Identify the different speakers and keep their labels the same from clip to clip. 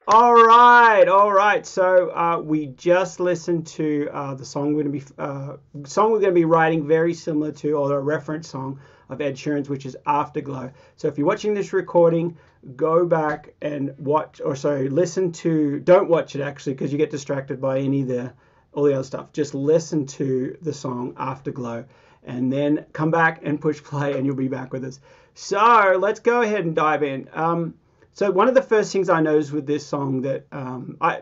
Speaker 1: All right. So we just listened to the song we're going to be writing, very similar to, or a reference song of Ed Sheeran's, which is Afterglow. So if you're watching this recording, go back and watch, or sorry, listen to. Don't watch it actually, because you get distracted by any of the all the other stuff. Just listen to the song Afterglow, and then come back and push play, and you'll be back with us. So let's go ahead and dive in. So one of the first things I noticed with this song that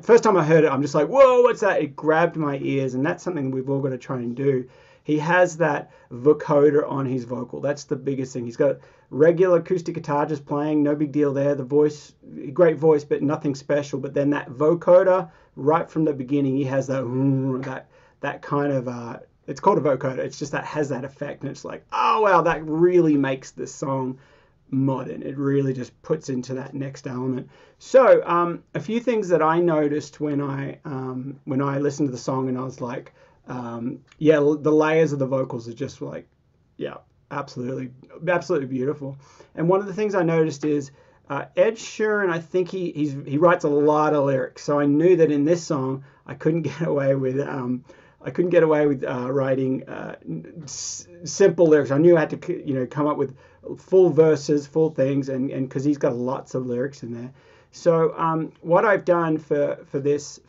Speaker 1: first time I heard it, I'm just like, whoa, what's that? It grabbed my ears, and that's something we've all got to try and do. He has that vocoder on his vocal. That's the biggest thing. He's got regular acoustic guitar just playing, no big deal there. The voice, great voice, but nothing special. But then that vocoder, right from the beginning, he has that kind of it's called a vocoder. It's just that has that effect, and it's like, oh wow, that really makes this song modern. It really just puts into that next element. So a few things that I noticed when I listened to the song, and I was like, yeah, the layers of the vocals are just like, yeah, absolutely beautiful. And one of the things I noticed is Ed Sheeran. I think he writes a lot of lyrics, so I knew that in this song I couldn't get away with writing simple lyrics. I knew I had to, come up with full verses, full things, and because he's got lots of lyrics in there. So what I've done for this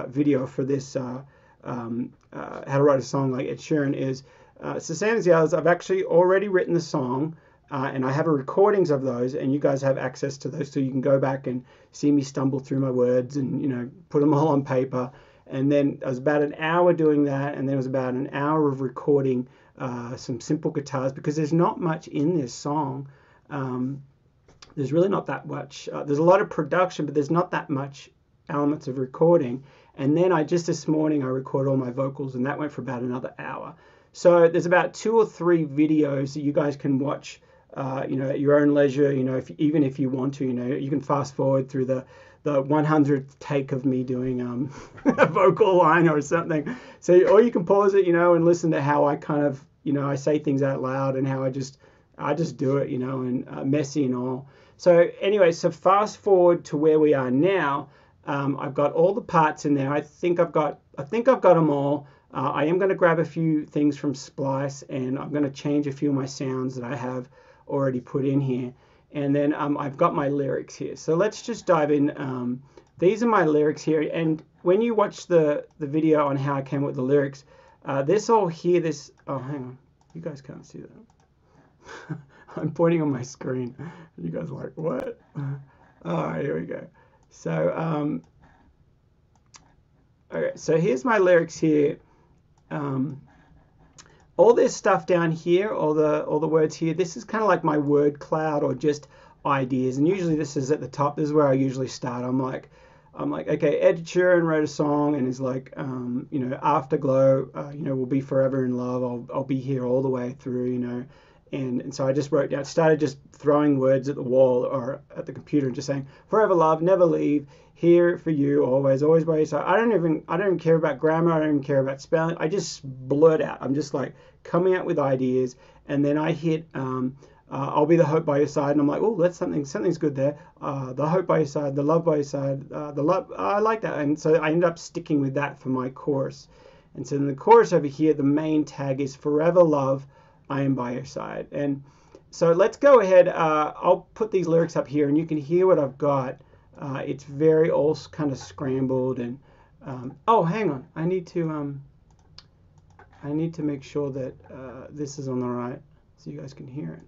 Speaker 1: video for this how to write a song like Ed Sheeran is it's the same as the others. I've actually already written the song. And I have recordings of those, and you guys have access to those, so you can go back and see me stumble through my words and put them all on paper. And then I was about an hour doing that, and then it was about an hour of recording some simple guitars, because there's not much in this song. There's really not that much. There's a lot of production, but there's not that much elements of recording. And then this morning I recorded all my vocals, and that went for about another hour. So there's about 2 or 3 videos that you guys can watch, at your own leisure. Even if you want to, you can fast forward through the 100th take of me doing a vocal line or something. So, or you can pause it, and listen to how I kind of, I say things out loud, and how I just do it, and messy and all. So anyway, so fast forward to where we are now. I've got all the parts in there. I think I've got them all. I am going to grab a few things from Splice, and I'm going to change a few of my sounds that I have already put in here. And then I've got my lyrics here. So let's just dive in. These are my lyrics here. And when you watch the video on how I came up with the lyrics, this all here, oh, hang on. You guys can't see that. I'm pointing on my screen. You guys are like, what? All right, here we go. So, okay, so here's my lyrics here. All this stuff down here, all the words here, this is kind of like my word cloud, or just ideas. And usually this is at the top. This is where I usually start. I'm like, okay, Ed Sheeran wrote a song, and is like, Afterglow, we'll be forever in love. I'll be here all the way through, And so I just started just throwing words at the wall or at the computer, and just saying, forever love, never leave, here for you, always, always by your side. I don't even care about grammar. I don't even care about spelling. I just blurt out. I'm just like coming out with ideas, and then I hit, I'll be the hope by your side, and I'm like, oh, that's something's good there. The hope by your side, the love by your side, the love, I like that. And so I ended up sticking with that for my chorus. And so in the chorus over here, the main tag is forever love, I am by your side. And so let's go ahead. I'll put these lyrics up here, and you can hear what I've got. It's very all kind of scrambled, and oh, hang on. I need to make sure that this is on the right, so you guys can hear it.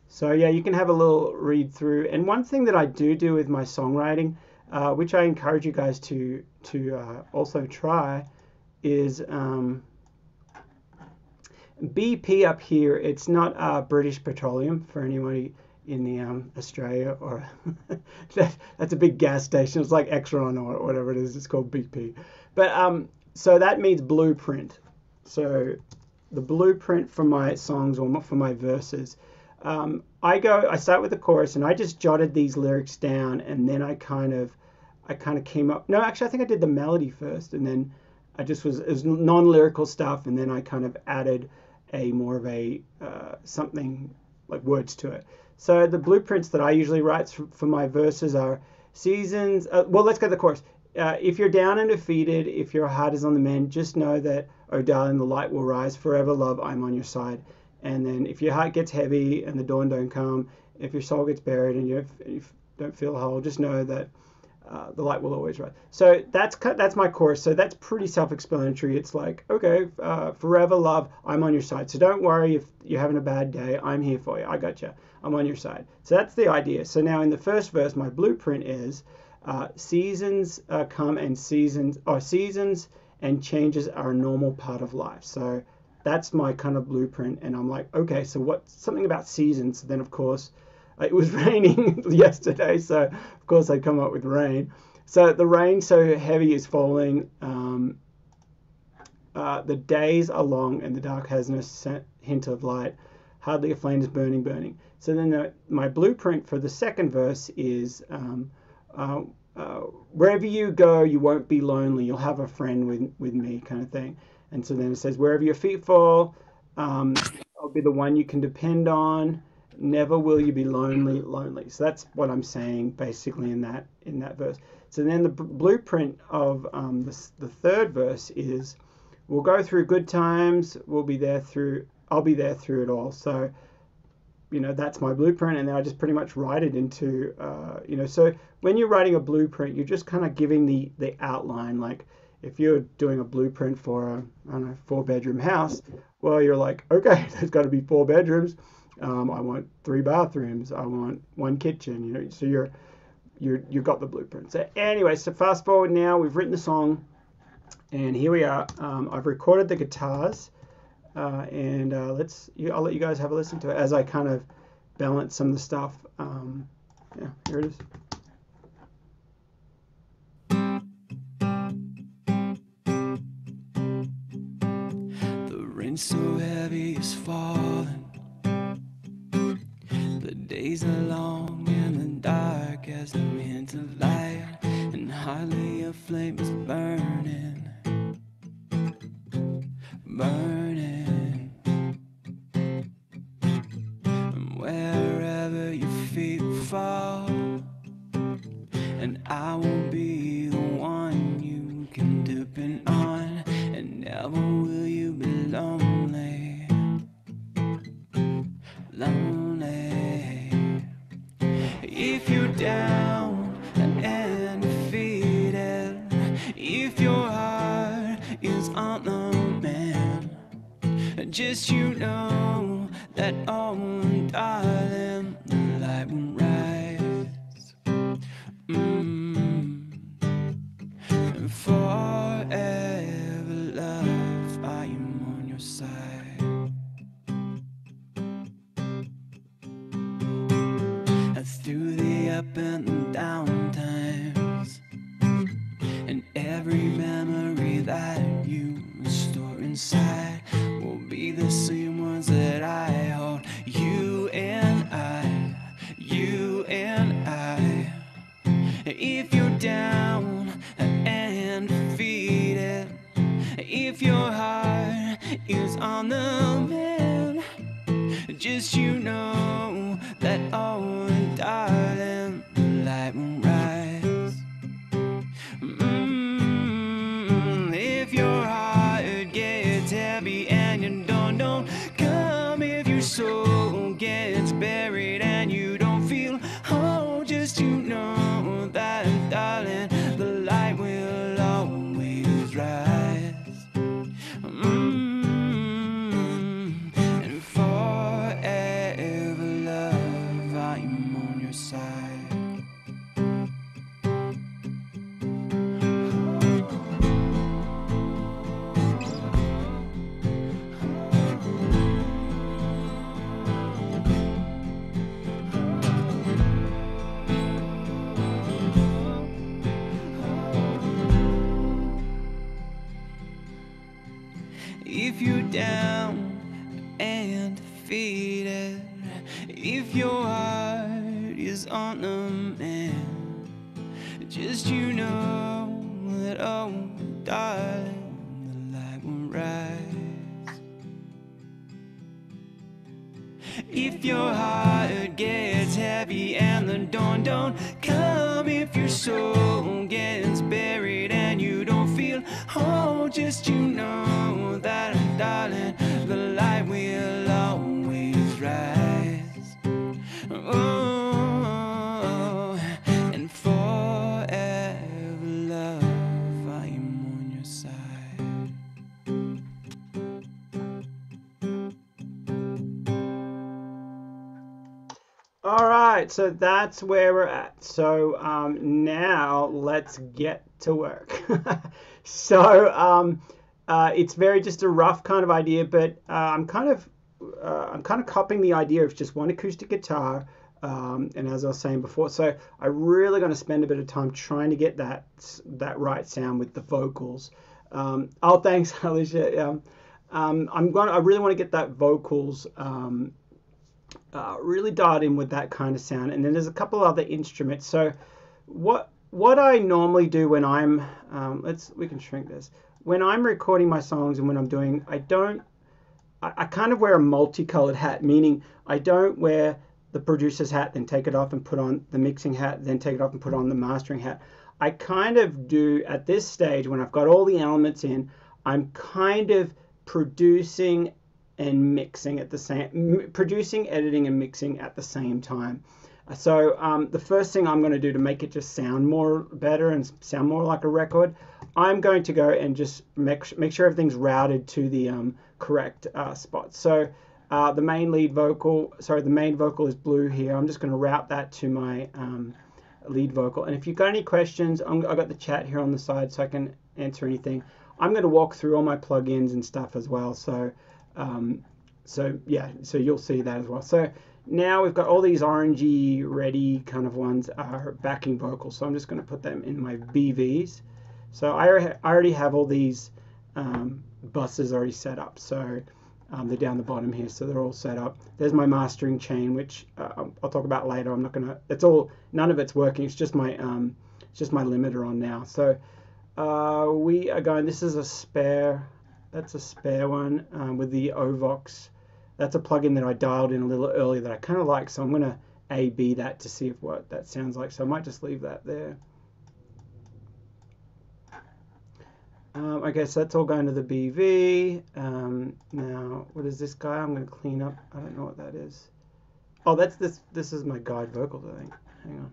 Speaker 1: So yeah, you can have a little read through. And one thing that I do with my songwriting, which I encourage you guys to also try, is BP up here. It's not British Petroleum, for anybody in the Australia, or that's a big gas station. It's like Exxon or whatever it is. It's called BP. But so that means blueprint. So the blueprint for my songs, or for my verses. I start with the chorus, and I just jotted these lyrics down, and then I kind of came up. No, actually, I think I did the melody first, and then it was non-lyrical stuff, and then I kind of added a more of a something like words to it. So the blueprints that I usually write for my verses are seasons. Well, let's go to the chorus. If you're down and defeated, if your heart is on the mend, just know that, oh darling, the light will rise. Forever, love, I'm on your side. And then if your heart gets heavy and the dawn don't come, if your soul gets buried and you don't feel whole, just know that the light will always rise. So that's my chorus. So that's pretty self-explanatory. It's like, okay, forever, love, I'm on your side. So don't worry if you're having a bad day. I'm here for you. I got you. I'm on your side. So that's the idea. So now in the first verse, my blueprint is seasons come and seasons and changes are a normal part of life. So that's my kind of blueprint. And I'm like, okay, so what? Something about seasons. Then of course, it was raining yesterday, so of course I come up with rain. So the rain so heavy is falling. The days are long and the dark has no hint of light. Hardly a flame is burning. So then my blueprint for the second verse is wherever you go, you won't be lonely. You'll have a friend with me, kind of thing. And so then it says, wherever your feet fall, I'll be the one you can depend on. Never will you be lonely. So that's what I'm saying basically in that verse. So then the blueprint of the third verse is, we'll go through good times. I'll be there through it all. So that's my blueprint, and then I just pretty much write it into so when you're writing a blueprint, you're just kind of giving the outline. Like if you're doing a blueprint for a 4-bedroom house, well, you're like, okay, there's got to be 4 bedrooms. I want 3 bathrooms. I want 1 kitchen. So you've got the blueprint. So anyway, so fast forward now. We've written the song, and here we are. I've recorded the guitars, and I'll let you guys have a listen to it as I kind of balance some of the stuff. Yeah, here it is.
Speaker 2: The rain so heavy is falling. The days are long and the dark has no hint of light, and hardly a flame is burning. And wherever your feet fall, and I will be the one you can depend on, and never will you be lonely. If you're down and defeated, if your heart is on the mend, just know that, oh darling, the light will rise. And forever, love, I am on your side. Through the up and down times, and every memory that you store inside will be the same ones that I hold. You and I. If you're down and defeated, if your heart is on the mend, just know that, oh darling, the light will rise. If your heart gets heavy and you don't come, if your soul gets buried and you don't feel whole, just know that, darling, the light will always rise. And forever, love, I'm on your side. If you're down and defeated, if your heart is on the mend, just know that, oh darling, the light will rise. If your heart gets heavy and the dawn don't come, if your soul gets buried and you don't feel whole, just you know that, darling, the light will always rise. Oh, and forever, love, I am on your side.
Speaker 1: All right, so that's where we're at. So now let's get to work. So it's very just a rough kind of idea, but I'm kind of copying the idea of just one acoustic guitar. And as I was saying before, so I'm really going to spend a bit of time trying to get that right sound with the vocals. Oh, thanks, Alicia. I really want to get that vocals. Really dialed in with that kind of sound, and then there's a couple other instruments. So what I normally do when I'm we can shrink this, when I'm recording my songs and when I'm doing, I kind of wear a multicolored hat, meaning I don't wear the producer's hat then take it off and put on the mixing hat, then take it off and put on the mastering hat. I kind of do at this stage, when I've got all the elements in, I'm kind of producing and mixing at the same, producing, editing, and mixing at the same time. So the first thing I'm going to do to make it just sound better and sound more like a record, I'm going to go and just make sure everything's routed to the correct spot. So the main vocal is blue here. I'm just going to route that to my lead vocal. And if you've got any questions, I've got the chat here on the side so I can answer anything. I'm going to walk through all my plugins and stuff as well. So you'll see that as well. So now we've got all these orangey, ready kind of ones are backing vocals. So I'm just going to put them in my BVs. So I already have all these buses already set up. So they're down the bottom here. So they're all set up. There's my mastering chain, which I'll talk about later. I'm not going to, none of it's working. It's just my limiter on now. So we are going, this is a spare. That's a spare one with the Ovox. That's a plugin that I dialed in a little earlier that I kind of like, so I'm going to A/B that to see what that sounds like. So I might just leave that there. Okay, so that's all going to the BV. Now, what is this guy? I'm going to clean up. I don't know what that is. Oh, that's this. This is my guide vocals, I think. Hang on.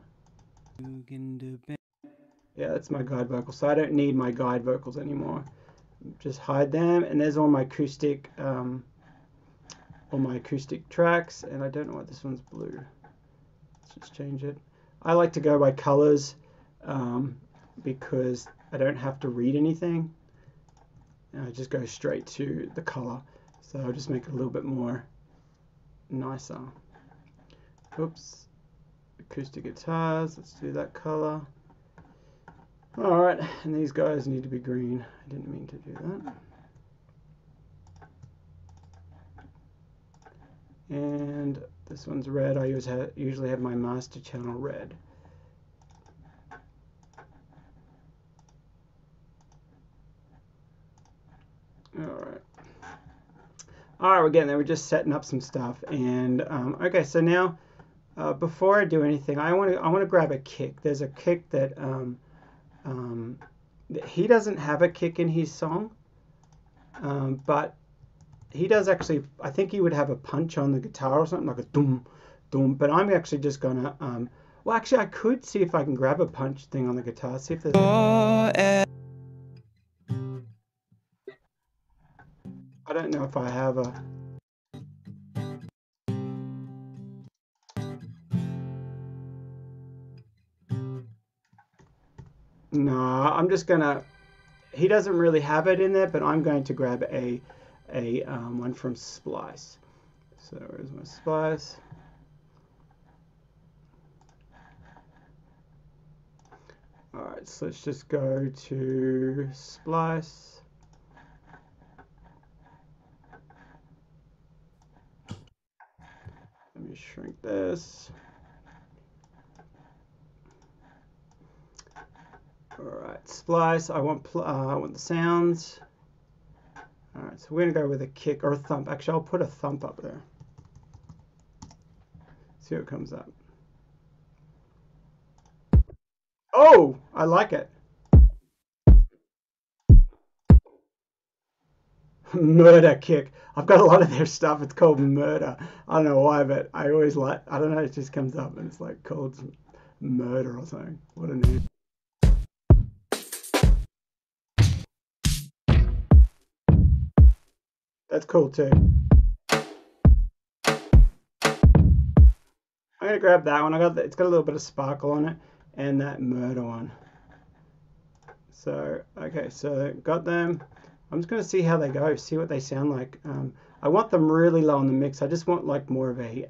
Speaker 1: Yeah, that's my guide vocals. So I don't need my guide vocals anymore. Just hide them, and there's all my acoustic tracks, and I don't know what this one's blue. Let's just change it. I like to go by colors because I don't have to read anything. And I just go straight to the color. So I'll just make it a little bit more nicer. Oops. Acoustic guitars, let's do that color. Alright, and these guys need to be green. I didn't mean to do that. And this one's red. I usually have my master channel red. Alright. Alright, we're getting there. We're just setting up some stuff. And okay, so now before I do anything, I want to grab a kick. There's a kick that he doesn't have a kick in his song, but he does actually. I think he would have a punch on the guitar or something like a dum dum. But I'm actually just gonna. Well, actually, I could see if I can grab a punch thing on the guitar. See if there's. I don't know if I have a. No, I'm just gonna. He doesn't really have it in there, but I'm going to grab a one from Splice. So where's my Splice? All right, so let's just go to Splice. Let me shrink this. Alright, Splice, I want the sounds. Alright, so we're going to go with a kick or a thump. Actually, I'll put a thump up there. See what comes up. Oh, I like it. Murder kick. I've got a lot of their stuff. It's called Murder. I don't know why, but I always like. I don't know. It just comes up and it's like called Murder or something. What a name. That's cool too. I'm gonna grab that one. It's got a little bit of sparkle on it, and that Murder one. So okay, so got them. I'm just gonna see how they go, see what they sound like. I want them really low on the mix. I just want like more of a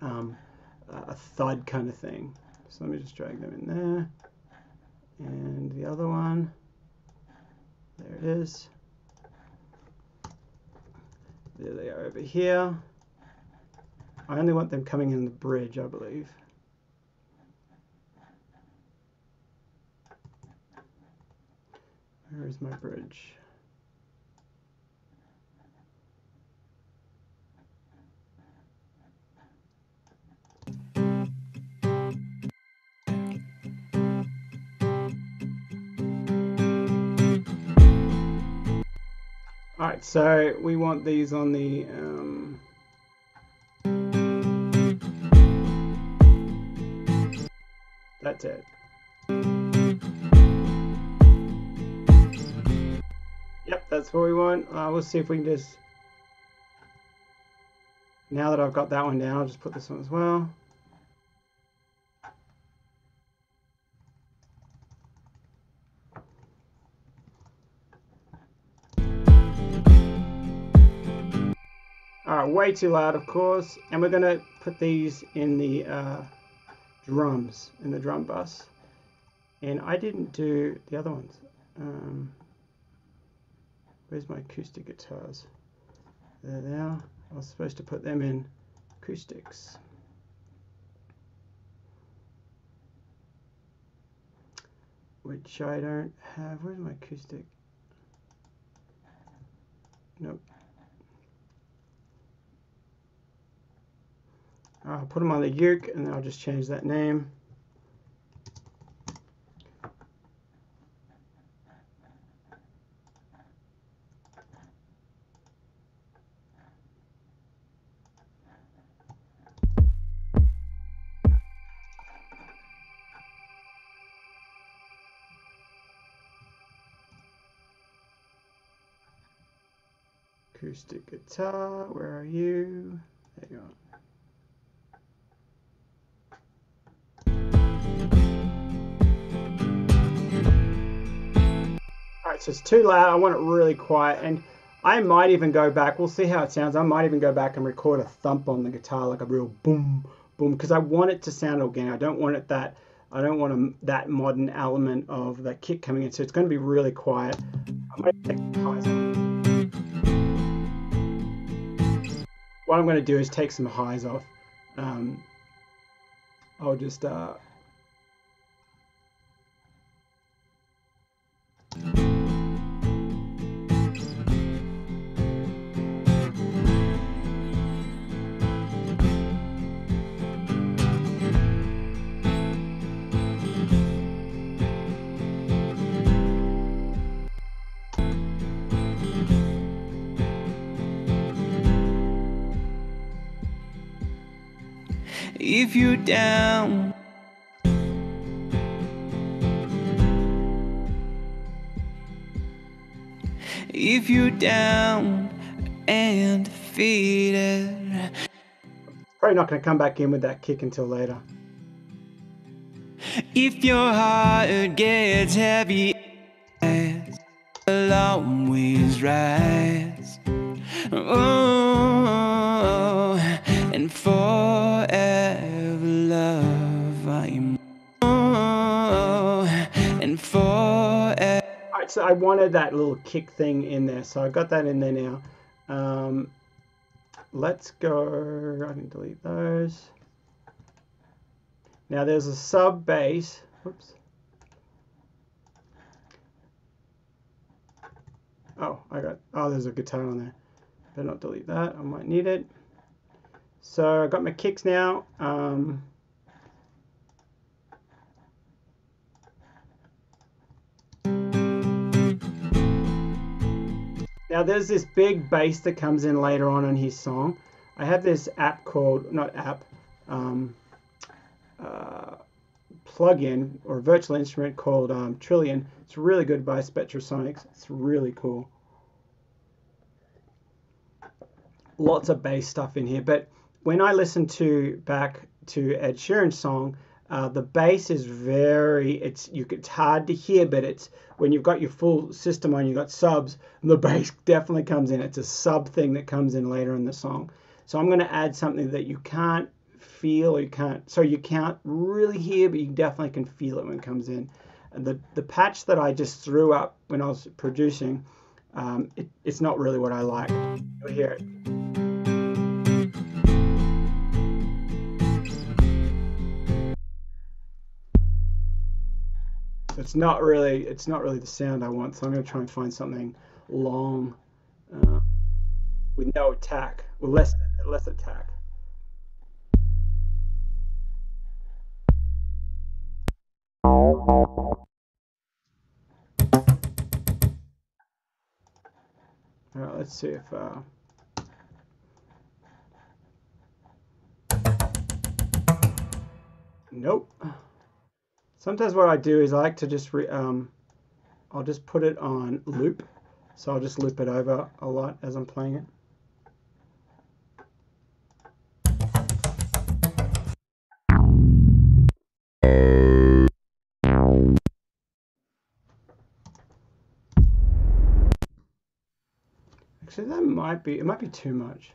Speaker 1: thud kind of thing. So let me just drag them in there, and the other one. There it is. There they are over here. I only want them coming in the bridge, I believe. Where is my bridge? Alright, so we want these on the that's it. Yep, that's what we want. We'll see if we can just, now that I've got that one down, I'll just put this one as well. Alright, way too loud, of course. And we're going to put these in the drums, in the drum bus. And I didn't do the other ones. Where's my acoustic guitars? There they are. I was supposed to put them in acoustics. Which I don't have. Where's my acoustic? Nope. I'll put them on the uke and then I'll just change that name. Acoustic guitar, where are you? There you are. Alright, so it's too loud. I want it really quiet, and I might even go back. We'll see how it sounds. I might even go back and record a thump on the guitar, like a real boom, boom, because I want it to sound organic. I don't want it that. I don't want that modern element of the kick coming in. So it's going to be really quiet. I'm going to take the highs off. What I'm going to do is take some highs off. I'll just
Speaker 2: if you're down, if you're down and defeated,
Speaker 1: probably not going to come back in with that kick until later.
Speaker 2: if your heart gets heavy, I'll always rise. Oh, and forever love I'm. Oh, and forever.
Speaker 1: Alright, so I wanted that little kick thing in there, so I got that in there now. Let's go. I can delete those. Now there's a sub bass. Whoops. Oh, there's a guitar on there. Better not delete that. I might need it. So I got my kicks now. Now there's this big bass that comes in later on in his song. I have this app called, not app, plugin or virtual instrument called Trillion. It's really good by Spectrasonics. It's really cool. Lots of bass stuff in here, but when I listen back to Ed Sheeran's song, the bass is it's hard to hear, but it's when you've got your full system on, you've got subs, the bass definitely comes in. It's a sub thing that comes in later in the song. So I'm going to add something that you can't feel, or you can't really hear, but you definitely can feel it when it comes in. And the patch that I just threw up when I was producing, it's not really what I like. You'll hear it. It's not really the sound I want, so I'm going to try and find something long with no attack, with less attack. All right, let's see if nope. Sometimes what I do is I like to just I'll just put it on loop, so I'll just loop it over a lot as I'm playing it. Actually, it might be too much.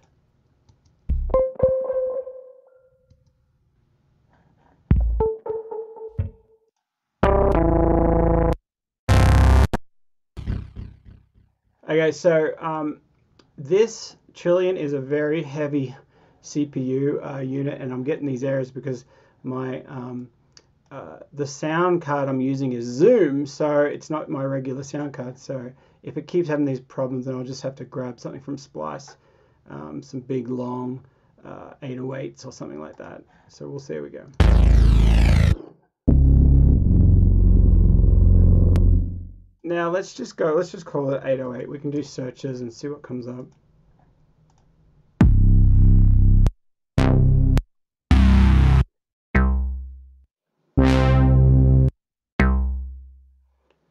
Speaker 1: Okay, so this Trillion is a very heavy CPU unit, and I'm getting these errors because my the sound card I'm using is Zoom, so it's not my regular sound card. So if it keeps having these problems, then I'll just have to grab something from Splice, some big long 808s or something like that. So we'll see how we go. Now let's just call it 808. We can do searches and see what comes up.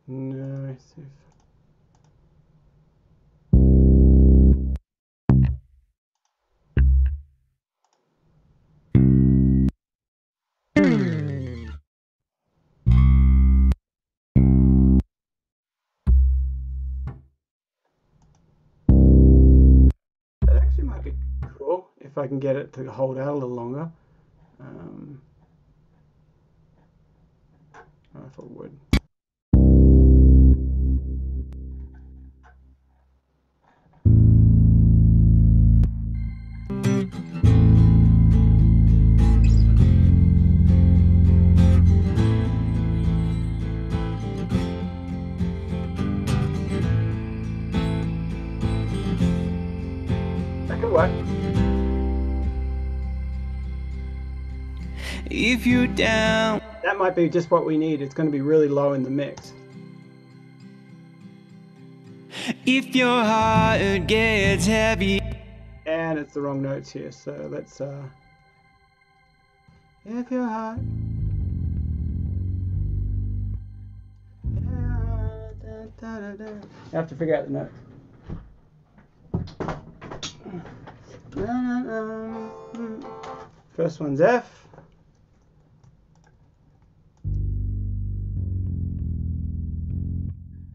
Speaker 1: No, I see. That actually might be cool if I can get it to hold out a little longer. I don't know if it would. That could work.
Speaker 2: If you're down,
Speaker 1: That might be just what we need. It's going to be really low in the mix.
Speaker 2: if your heart gets heavy,
Speaker 1: And it's the wrong notes here, so let's if your heart, you have to figure out the notes. First one's F.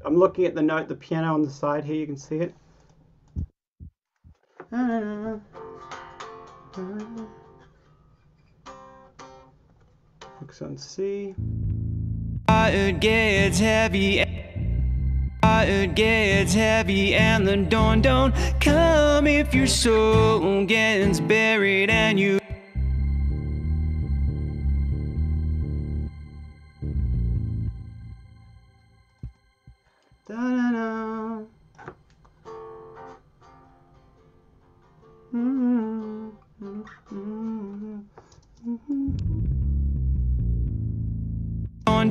Speaker 1: I'm looking at the note, the piano on the side here, you can see it. Focus on C.
Speaker 2: heart gets heavy. Heart gets heavy and the dawn don't come if your soul gets buried and you
Speaker 1: Da-da-da.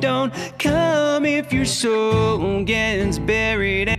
Speaker 2: dawn don't come if your soul gets buried.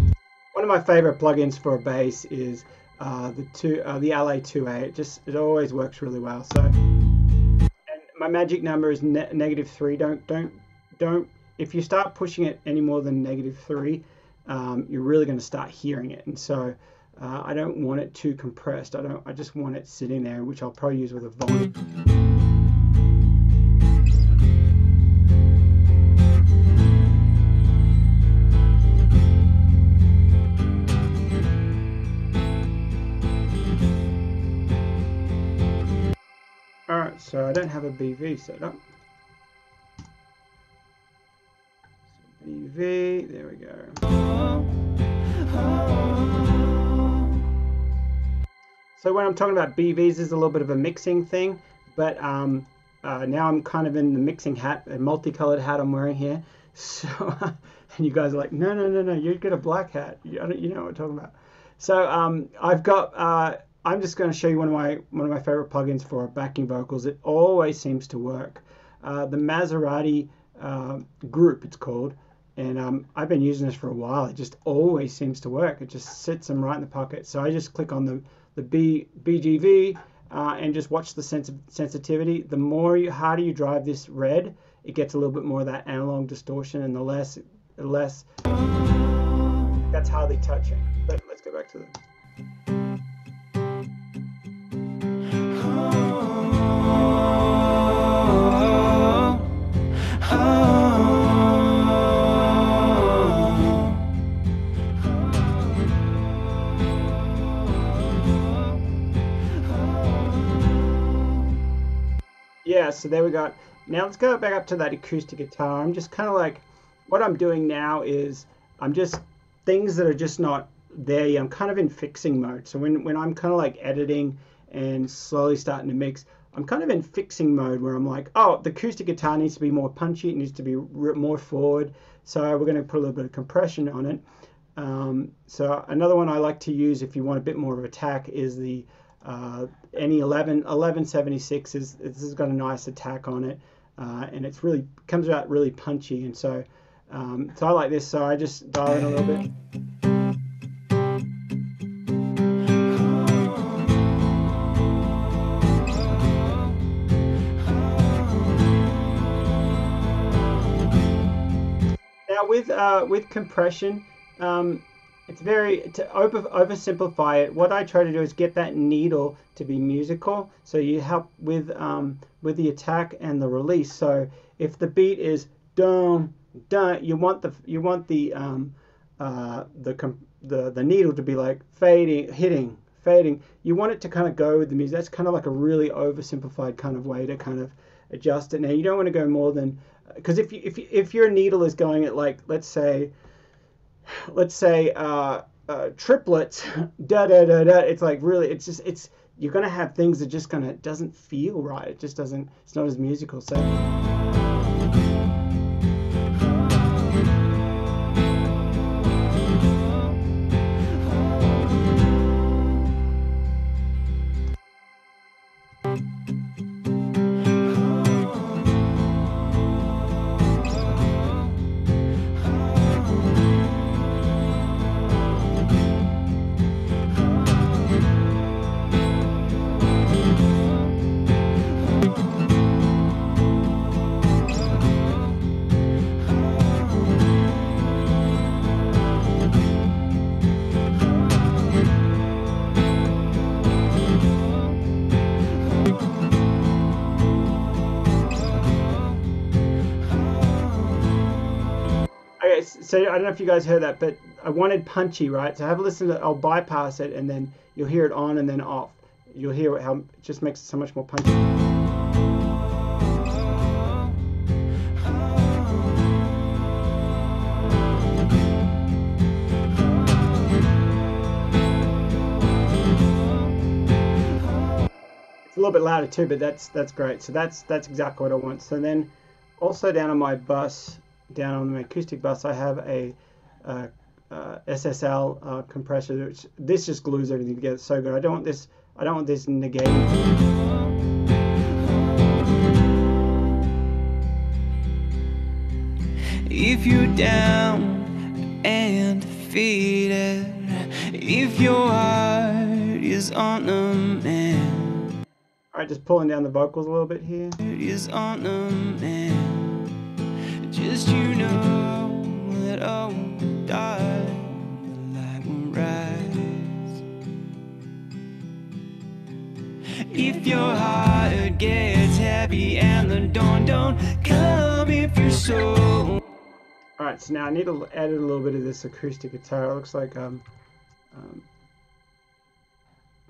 Speaker 1: my favorite plugins for a bass is the LA2A. It always works really well. So, and my magic number is -3. Don't. If you start pushing it any more than -3, you're really going to start hearing it. And so I don't want it too compressed. I just want it sitting there, which I'll probably use with a volume. Alright, so I don't have a BV set up. BV, there we go. So when I'm talking about BVs, there's a little bit of a mixing thing, but now I'm kind of in the mixing hat, a multicolored hat I'm wearing here. So, and you guys are like, no, you've got a black hat. You know what I'm talking about. So I've got. I'm just going to show you one of my favorite plugins for backing vocals. It always seems to work. The Maserati group, it's called, and I've been using this for a while. It just always seems to work. It just sits them right in the pocket. So I just click on the BGV and just watch the sensitivity. The harder you drive this red, it gets a little bit more of that analog distortion, and the less that's hardly touching. But let's go back to the. Yeah, so there we go. Now let's go back up to that acoustic guitar. I'm just kind of like, what I'm doing now is I'm just, things that are just not there yet, I'm kind of in fixing mode. So when I'm kind of like editing and slowly starting to mix, I'm kind of in fixing mode where I'm like, oh, the acoustic guitar needs to be more punchy, it needs to be more forward. So we're going to put a little bit of compression on it. So another one I like to use if you want a bit more of attack is the any 1176 this has got a nice attack on it, and it's really comes out really punchy, and so I like this. So I just dial it a little bit. Now with compression, it's to oversimplify it. What I try to do is get that needle to be musical, so you help with the attack and the release. So if the beat is dum dum, you want the needle to be like fading, hitting, fading. You want it to kind of go with the music. That's kind of like a really oversimplified kind of way to kind of adjust it. Now you don't want to go more than, because if your needle is going at like let's say triplets, da da da da, it's like really, it's you're gonna have things that just doesn't feel right. It just doesn't. It's not as musical. So. So I don't know if you guys heard that, but I wanted punchy, right? So have a listen to it. I'll bypass it, and then you'll hear it on and then off. You'll hear how it just makes it so much more punchy. It's a little bit louder too, but that's great. So that's exactly what I want. So then also down on my bus, down on my acoustic bus, I have a SSL compressor. Which this just glues everything together so good. I don't want this negating.
Speaker 2: If you're down and defeated, If your heart is on a man,
Speaker 1: Alright, just pulling down the vocals a little bit here.
Speaker 2: is on a man, just you know that I won't die, the light will rise. If your heart gets heavy and the dawn don't come, if your soul.
Speaker 1: Alright, so now I need to add a little bit of this acoustic guitar. It looks like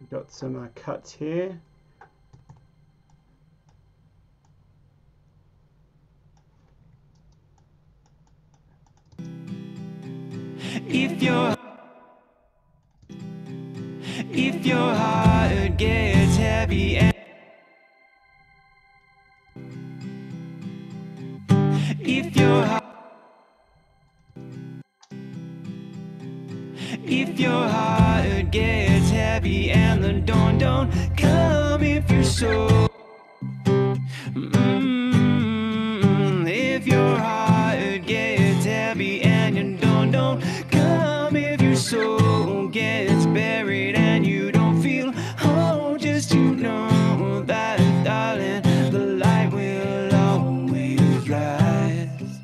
Speaker 1: got some cuts here.
Speaker 2: If your heart gets heavy and if your heart gets heavy and the dawn don't come, if your soul, if your heart gets heavy and your dawn don't come, if your soul gets buried and you don't feel whole, just you know that, darling, the light will always rise.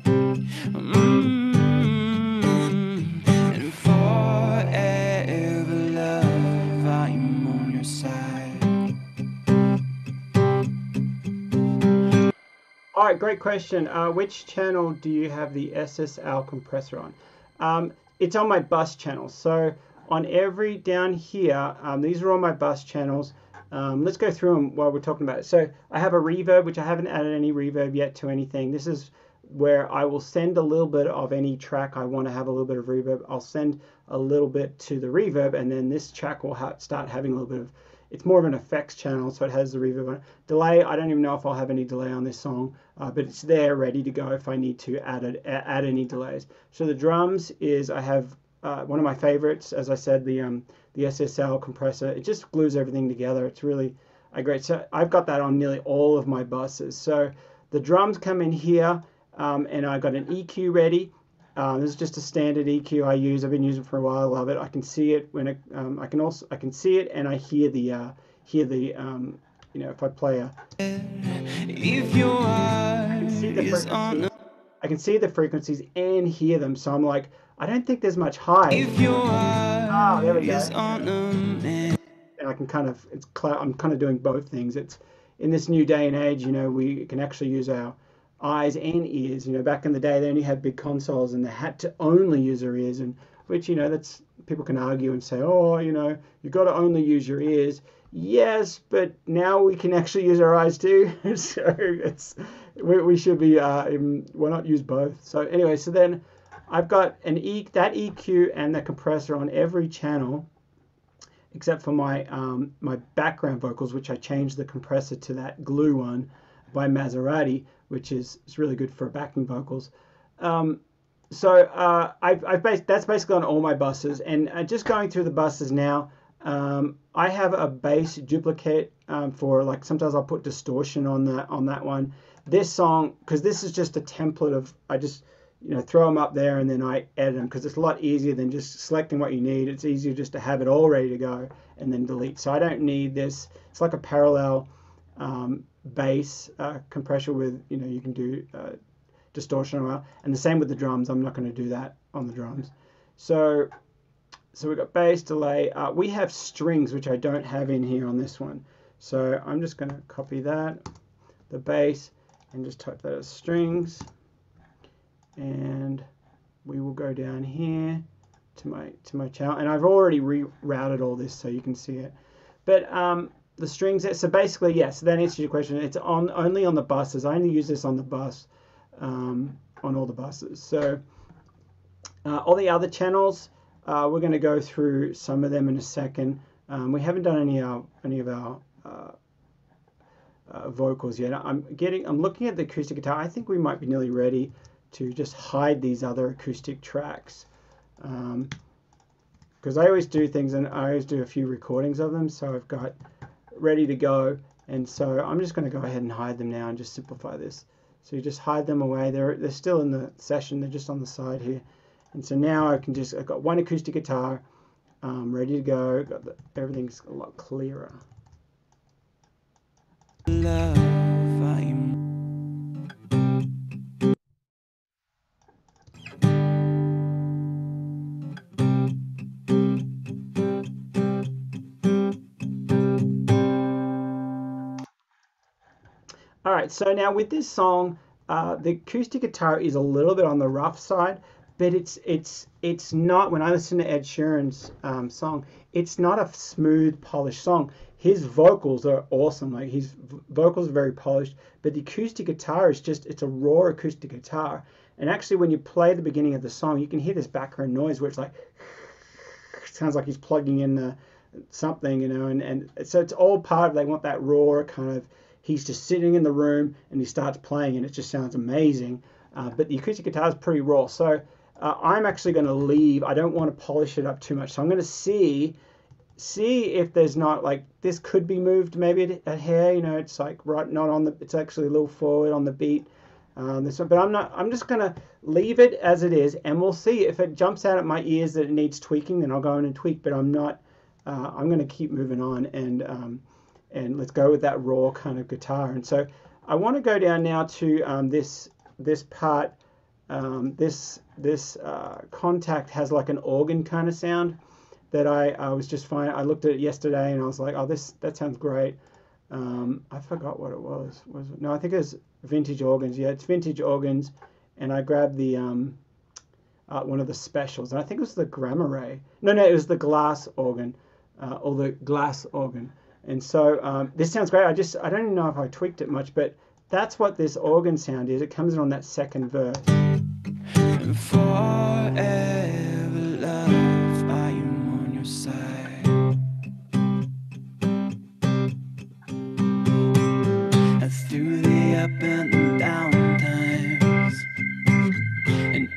Speaker 2: And forever, love, I am on your side.
Speaker 1: Alright, great question. Which channel do you have the SSL compressor on? It's on my bus channel. So on every down here, these are all my bus channels. Let's go through them while we're talking about it. So I have a reverb, which I haven't added any reverb yet to anything. This is where I will send a little bit of any track I want to have a little bit of reverb. I'll send a little bit to the reverb, and then this track will start having a little bit of, it's more of an effects channel, so it has the reverb on it. Delay, I don't even know if I'll have any delay on this song, but it's there ready to go if I need to add any delays. So the drums is, I have one of my favorites, as I said, the SSL compressor. It just glues everything together. It's really great. So I've got that on nearly all of my buses. So the drums come in here, and I've got an EQ ready. This is just a standard EQ I use. I've been using it for a while. I love it. I can see it when it, I can see it, and I hear the you know, if I play a,
Speaker 2: If your heart is on,
Speaker 1: I can see the frequencies and hear them. So I'm like, I don't think there's much high.
Speaker 2: if your heart
Speaker 1: there we go.
Speaker 2: is on a man,
Speaker 1: And I can kind of, I'm kind of doing both things. It's in this new day and age, you know, we can actually use our eyes and ears. You know, back in the day, they only had big consoles and they had to only use their ears, and which, you know, that's, people can argue and say, oh, you know, you got to only use your ears. Yes, but now we can actually use our eyes too. So it's, we should be, why not use both? So anyway, so then I've got that EQ and the compressor on every channel, except for my my background vocals, which I changed the compressor to that glue one by Maserati, which is really good for backing vocals. So that's basically on all my buses, and just going through the buses now. I have a bass duplicate for, like, sometimes I'll put distortion on that one. This song, because this is just a template of, I just, you know, throw them up there and then I edit them, because it's a lot easier than just selecting what you need. It's easier just to have it all ready to go and then delete. So I don't need this. It's like a parallel bass compressor with, you know, you can do distortion, and the same with the drums. I'm not going to do that on the drums. So we've got bass, delay. We have strings, which I don't have in here on this one. So I'm just going to copy that, the bass, and just type that as strings. And we will go down here to my channel. And I've already rerouted all this so you can see it. But the strings, so basically, yes, so that answers your question. It's only on the buses. I only use this on the bus, on all the buses. So all the other channels, we're going to go through some of them in a second. We haven't done any of our vocals yet. I'm looking at the acoustic guitar. I think we might be nearly ready to just hide these other acoustic tracks, because I always do things, and I always do a few recordings of them, so I've got ready to go. And so I'm just going to go ahead and hide them now and just simplify this. So you just hide them away. They're still in the session. They're just on the side here. And so now I've got one acoustic guitar, ready to go. Got everything's a lot clearer.
Speaker 2: Love, I'm
Speaker 1: All right, so now with this song, the acoustic guitar is a little bit on the rough side, but it's not. When I listen to Ed Sheeran's song, it's not a smooth, polished song. His vocals are awesome. Like his vocals are very polished, but the acoustic guitar is just it's a raw acoustic guitar. And actually, when you play the beginning of the song, you can hear this background noise where it's like sounds like he's plugging in something, and so it's all part of they want that raw kind of. He's just sitting in the room and he starts playing and it just sounds amazing. But the acoustic guitar is pretty raw. So I'm actually going to leave. I don't want to polish it up too much. So I'm going to see if there's not like this could be moved maybe a hair. It's like right not on the. It's actually a little forward on the beat. This one, but I'm not. I'm just going to leave it as it is, and we'll see if it jumps out at my ears that it needs tweaking. Then I'll go in and tweak. But I'm not. I'm going to keep moving on and let's go with that raw kind of guitar. And so I want to go down now to this part. This contact has like an organ kind of sound that I was just fine. I looked at it yesterday and I was like, oh, that sounds great. I forgot what it was. No, I think it was vintage organs. Yeah, it's vintage organs. And I grabbed the one of the specials, and I think it was the Gamma Ray. No, it was the glass organ, or the glass organ. And so this sounds great. I don't even know if I tweaked it much, but that's what this organ sound is. It comes in on that second verse.
Speaker 2: forever, love, I am on your side. And through the up and the down times, and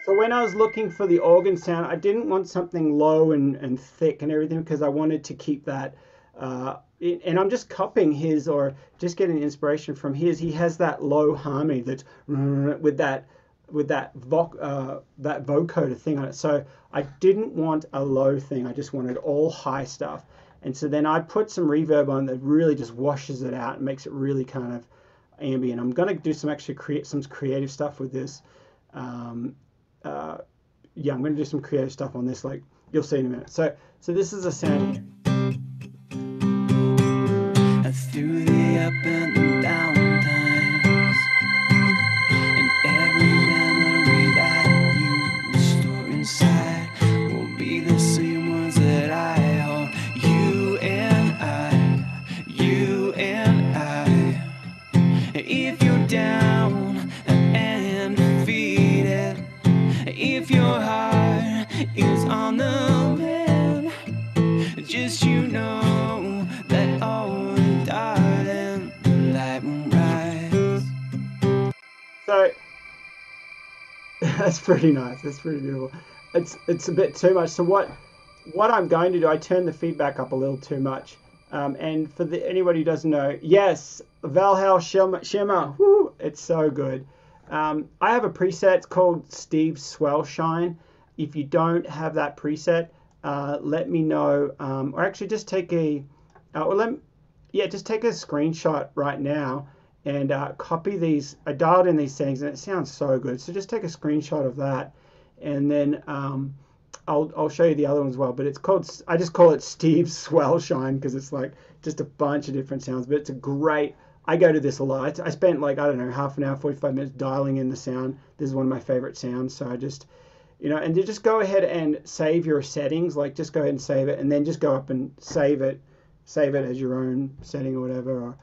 Speaker 1: so when I was looking for the organ sound, I didn't want something low and thick and everything because I wanted to keep that. And I'm just copying his or just getting inspiration from his. He has that low harmony that's with that vocoder thing on it. So I didn't want a low thing. I just wanted all high stuff. And so then I put some reverb on that really just washes it out and makes it really kind of ambient. I'm going to do some creative stuff with this. Yeah, I'm going to do some creative stuff on this. Like you'll see in a minute. So this is a sound here.
Speaker 2: through the up and the down times, and every memory that you store inside will be the same ones that I hold. You and I. If you're down and defeated, if your heart is on the mend, just know that all.
Speaker 1: So that's pretty nice. That's pretty beautiful. It's a bit too much. So what I'm going to do, I turn the feedback up a little too much. And for anybody who doesn't know, yes, Valhalla Shimmer, whoo, it's so good. I have a preset. It's called Steve's Swell Shine. If you don't have that preset, let me know. Or actually, just take a just take a screenshot right now and copy these. I dialed in these settings and it sounds so good. So just take a screenshot of that, and then I'll show you the other one as well. But I just call it Steve's Swell Shine because it's like just a bunch of different sounds. But it's a great. I go to this a lot. I spent like I don't know half an hour, 45 minutes dialing in the sound. This is one of my favorite sounds. So I just and you just go ahead and save your settings. Like just go ahead and save it, and then just go up and save it as your own setting or whatever, or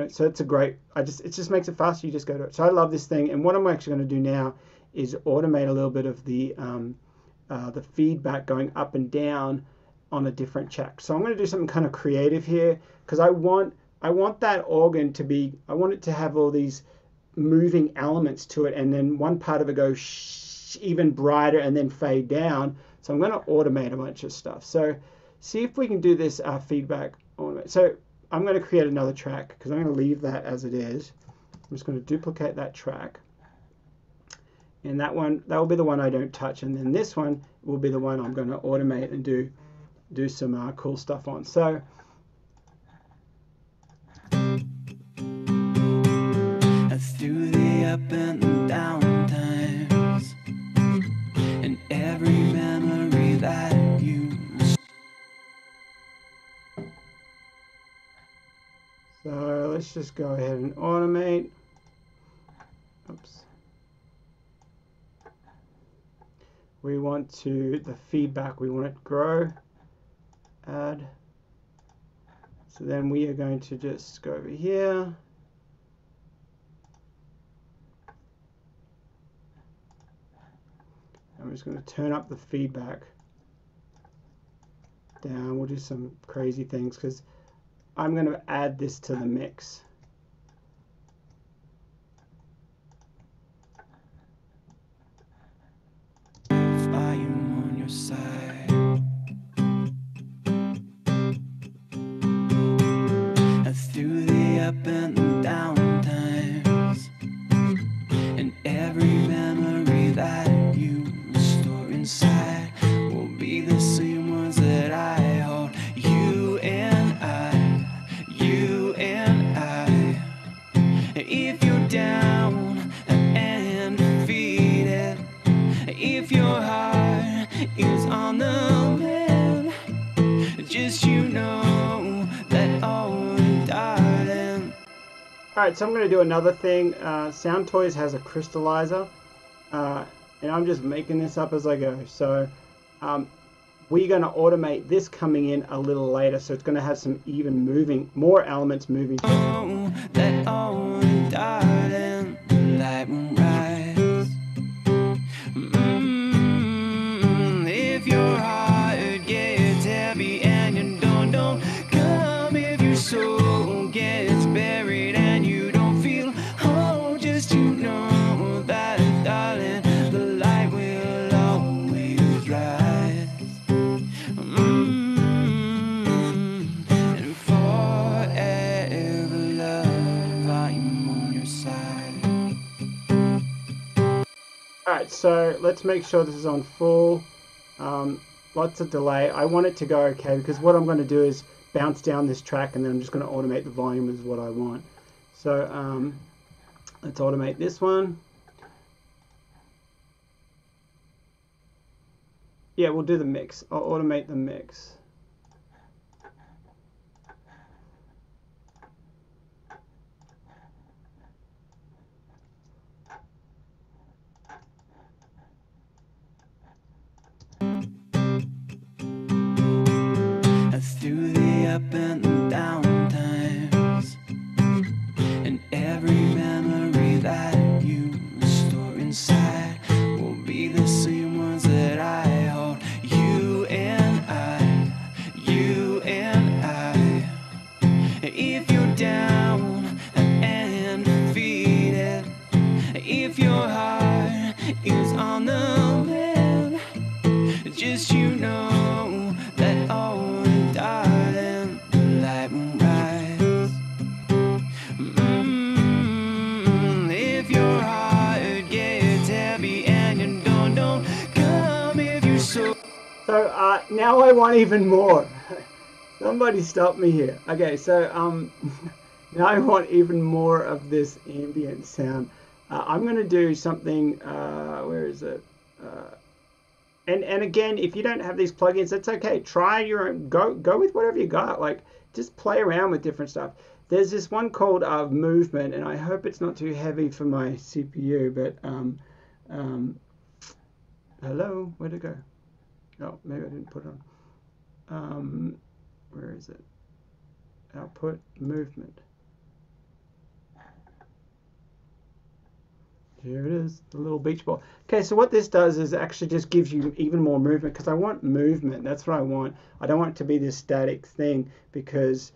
Speaker 1: so it's a great. It just makes it faster. You just go to it. So I love this thing, and what I'm actually going to do now is automate a little bit of the feedback going up and down on a different track. So I'm going to do something kind of creative here because I want that organ to be. I want it to have all these moving elements to it, and then one part of it goes even brighter and then fade down. So I'm going to automate a bunch of stuff. So see if we can do this feedback automate. So I'm going to create another track because I'm going to leave that as it is. I'm just going to duplicate that track, And that will be the one I don't touch, and then this one will be the one I'm going to automate and do some cool stuff on. So
Speaker 2: through the up and down times, and every memory that you.
Speaker 1: So let's just go ahead and automate. Oops. We want the feedback, we want it grow, add. So then we are going to just go over here. I'm just going to turn up the feedback down. We'll do some crazy things because I'm going to add this to the mix.
Speaker 2: Volume on your side. Through the up and down times, and every memory that you store inside will be the same ones that I hold. You and I. If you're down and defeated, if your heart is on the mend, just you know that, oh darling.
Speaker 1: Alright, so I'm going to do another thing. Sound Toys has a crystallizer, and I'm just making this up as I go. So we're going to automate this coming in a little later, so it's going to have some even moving, more elements moving.
Speaker 2: Oh, that oh darling, the light will rise. If your heart gets heavy and you don't come, if your soul gets buried and you don't feel whole, just you know that, darling, the light will always rise. And forever love, I'm on your side.
Speaker 1: Alright, so let's make sure this is on full. Lots of delay. I want it to go okay because what I'm going to do is bounce down this track and then I'm just going to automate the volume is what I want. So let's automate this one. Yeah, we'll do the mix. I'll automate the mix.
Speaker 2: Through the up and down times, and every memory that you store inside will be the same ones that I hold. You and I. If you're down and defeated, if your heart is on the mend, just you know that, oh darling, the light will rise. If your heart gets heavy and you don't come, if you're so.
Speaker 1: So now I want even more. Somebody stop me here. Okay, so now I want even more of this ambient sound. I'm going to do something. Where is it? And again, if you don't have these plugins, that's okay. Try your own. Go with whatever you got. Like just play around with different stuff. There's this one called Movement, and I hope it's not too heavy for my CPU. But hello, where'd it go? Oh, maybe I didn't put it on. Where is it? Output movement. Here it is, the little beach ball. Okay, so what this does is actually just gives you even more movement because I want movement. That's what I want. I don't want it to be this static thing because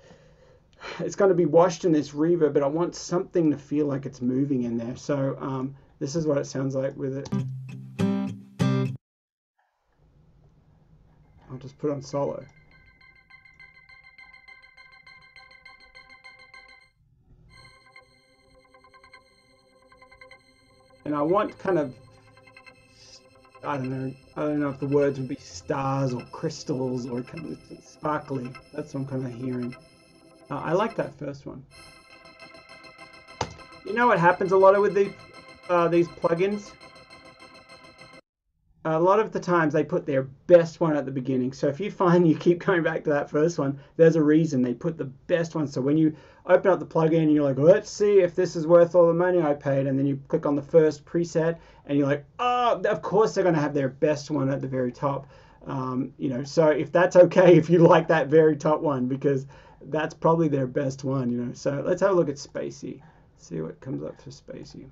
Speaker 1: it's going to be washed in this reverb, but I want something to feel like it's moving in there. So this is what it sounds like with it. I'll just put on solo. And I want kind of I don't know. I don't know if the words would be stars or crystals or kind of sparkly. That's what I'm kind of hearing. I like that first one. You know what happens a lot with these plugins? A lot of the times they put their best one at the beginning. So if you find you keep going back to that first one, there's a reason they put the best one. So when you open up the plugin and you're like, let's see if this is worth all the money I paid, and then you click on the first preset and you're like, oh, of course they're going to have their best one at the very top. You know, so if that's okay, if you like that very top one, because that's probably their best one, you know. So let's have a look at Spacey. See what comes up for Spacey.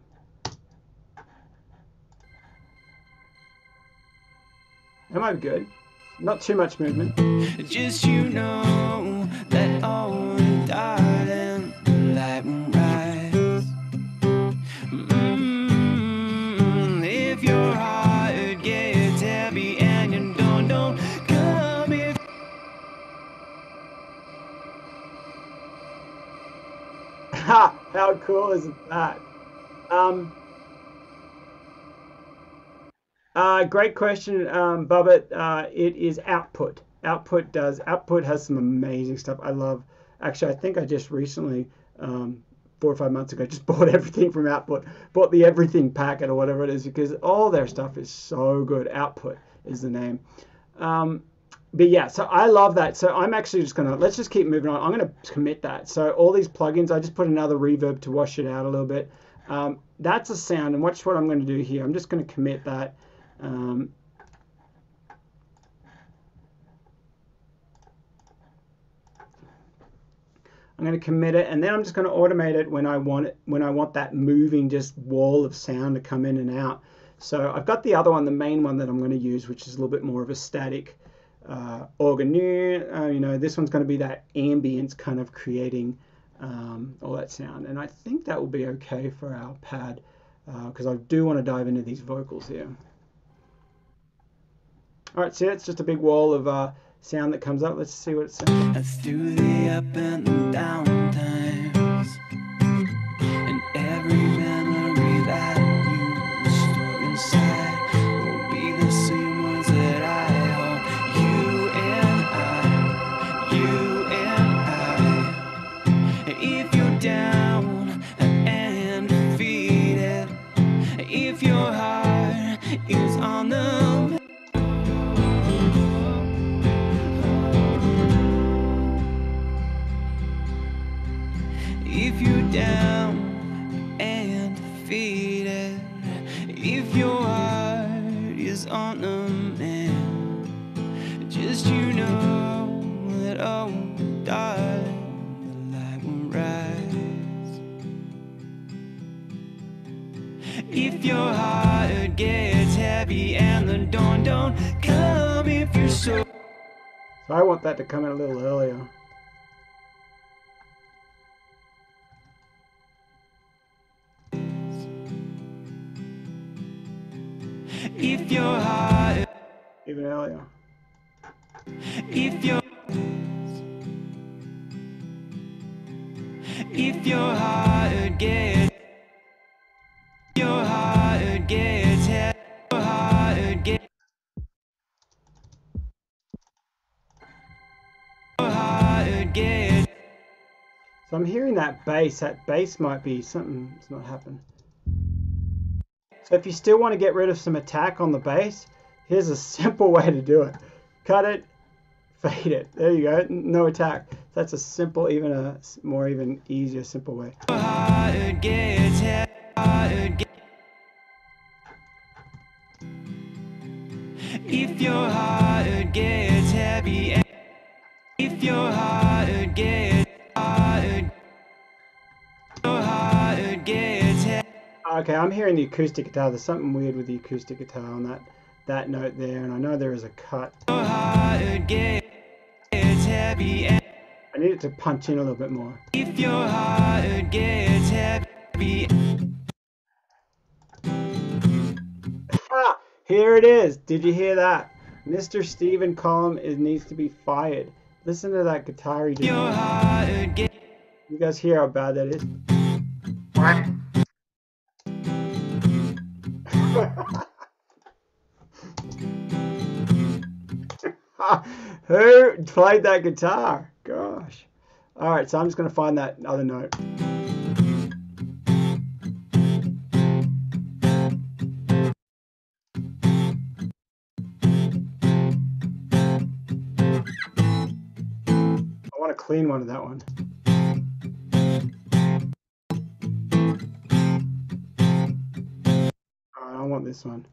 Speaker 1: Am I good? Not too much movement.
Speaker 2: Just you know that oh darling, the light will rise. If your heart gets heavy and you don't come if
Speaker 1: Ha! How cool is that? Great question, Bubba. It is Output. Output has some amazing stuff. I love. Actually, I think I just recently, 4 or 5 months ago, just bought everything from Output. Bought the everything packet or whatever it is because all their stuff is so good. Output is the name. But yeah, so I love that. So I'm actually just gonna let's just keep moving on. I'm gonna commit that. So all these plugins, I just put another reverb to wash it out a little bit. That's a sound, and watch what I'm going to do here. I'm just going to commit that. I'm going to commit it, and then I'm just going to automate it when I want it, when I want that moving just wall of sound to come in and out. So I've got the other one, the main one that I'm going to use, which is a little bit more of a static organ. You know, this one's going to be that ambience kind of creating all that sound, and I think that will be okay for our pad because I do want to dive into these vocals here. All right, see, it's just a big wall of sound that comes up. Let's see what it sounds.
Speaker 2: through the up and the down times, and every memory that you store inside will be the same ones that I hold. You and I, if you're down and defeated, if your heart is on the if you're down and defeated, if your heart is on the mend, just you know that oh darling, the light will rise. If your heart gets heavy and the dawn don't come, if you're so
Speaker 1: I want that to come in a little earlier.
Speaker 2: if your heart
Speaker 1: Even earlier.
Speaker 2: if your heart gets your heart gets heavy, your heart gets your heart gets.
Speaker 1: So I'm hearing that bass. That bass might be something that's not happened. So if you still want to get rid of some attack on the bass, here's a simple way to do it. Cut it, fade it. There you go. No attack. That's a simple, even a more even easier, simple way.
Speaker 2: Your heart gets heavy, heart gets. If your heart gets heavy, if your heart gets your heart gets heavy.
Speaker 1: Okay, I'm hearing the acoustic guitar. There's something weird with the acoustic guitar on that note there, and I know there is a cut.
Speaker 2: Your heart gets heavy.
Speaker 1: I need it to punch in a little bit more.
Speaker 2: If your heart gets heavy.
Speaker 1: Ah, here it is. Did you hear that? Mr. Stephen Collum needs to be fired. Listen to that guitar he just.
Speaker 2: Your heart gets.
Speaker 1: You guys hear how bad that is? Who played that guitar? Gosh. All right, so I'm just going to find that other note. I want a clean one of that one. I want this one.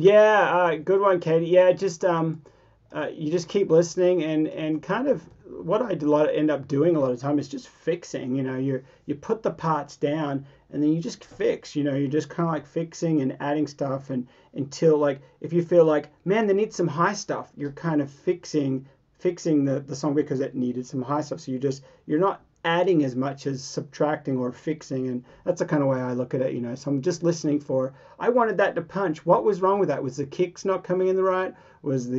Speaker 1: Yeah, good one, Katie. Yeah, just you just keep listening and kind of what I end up doing a lot of time is just fixing. You know, you put the parts down and then you just fix. You know, you're just kind of like fixing and adding stuff and until like if you feel like man, they need some high stuff, you're kind of fixing the song because it needed some high stuff. So you're not adding as much as subtracting or fixing, and that's the kind of way I look at it. You know, so I'm just listening for. I wanted that to punch. What was wrong with that? Was the kicks not coming in the right? Was it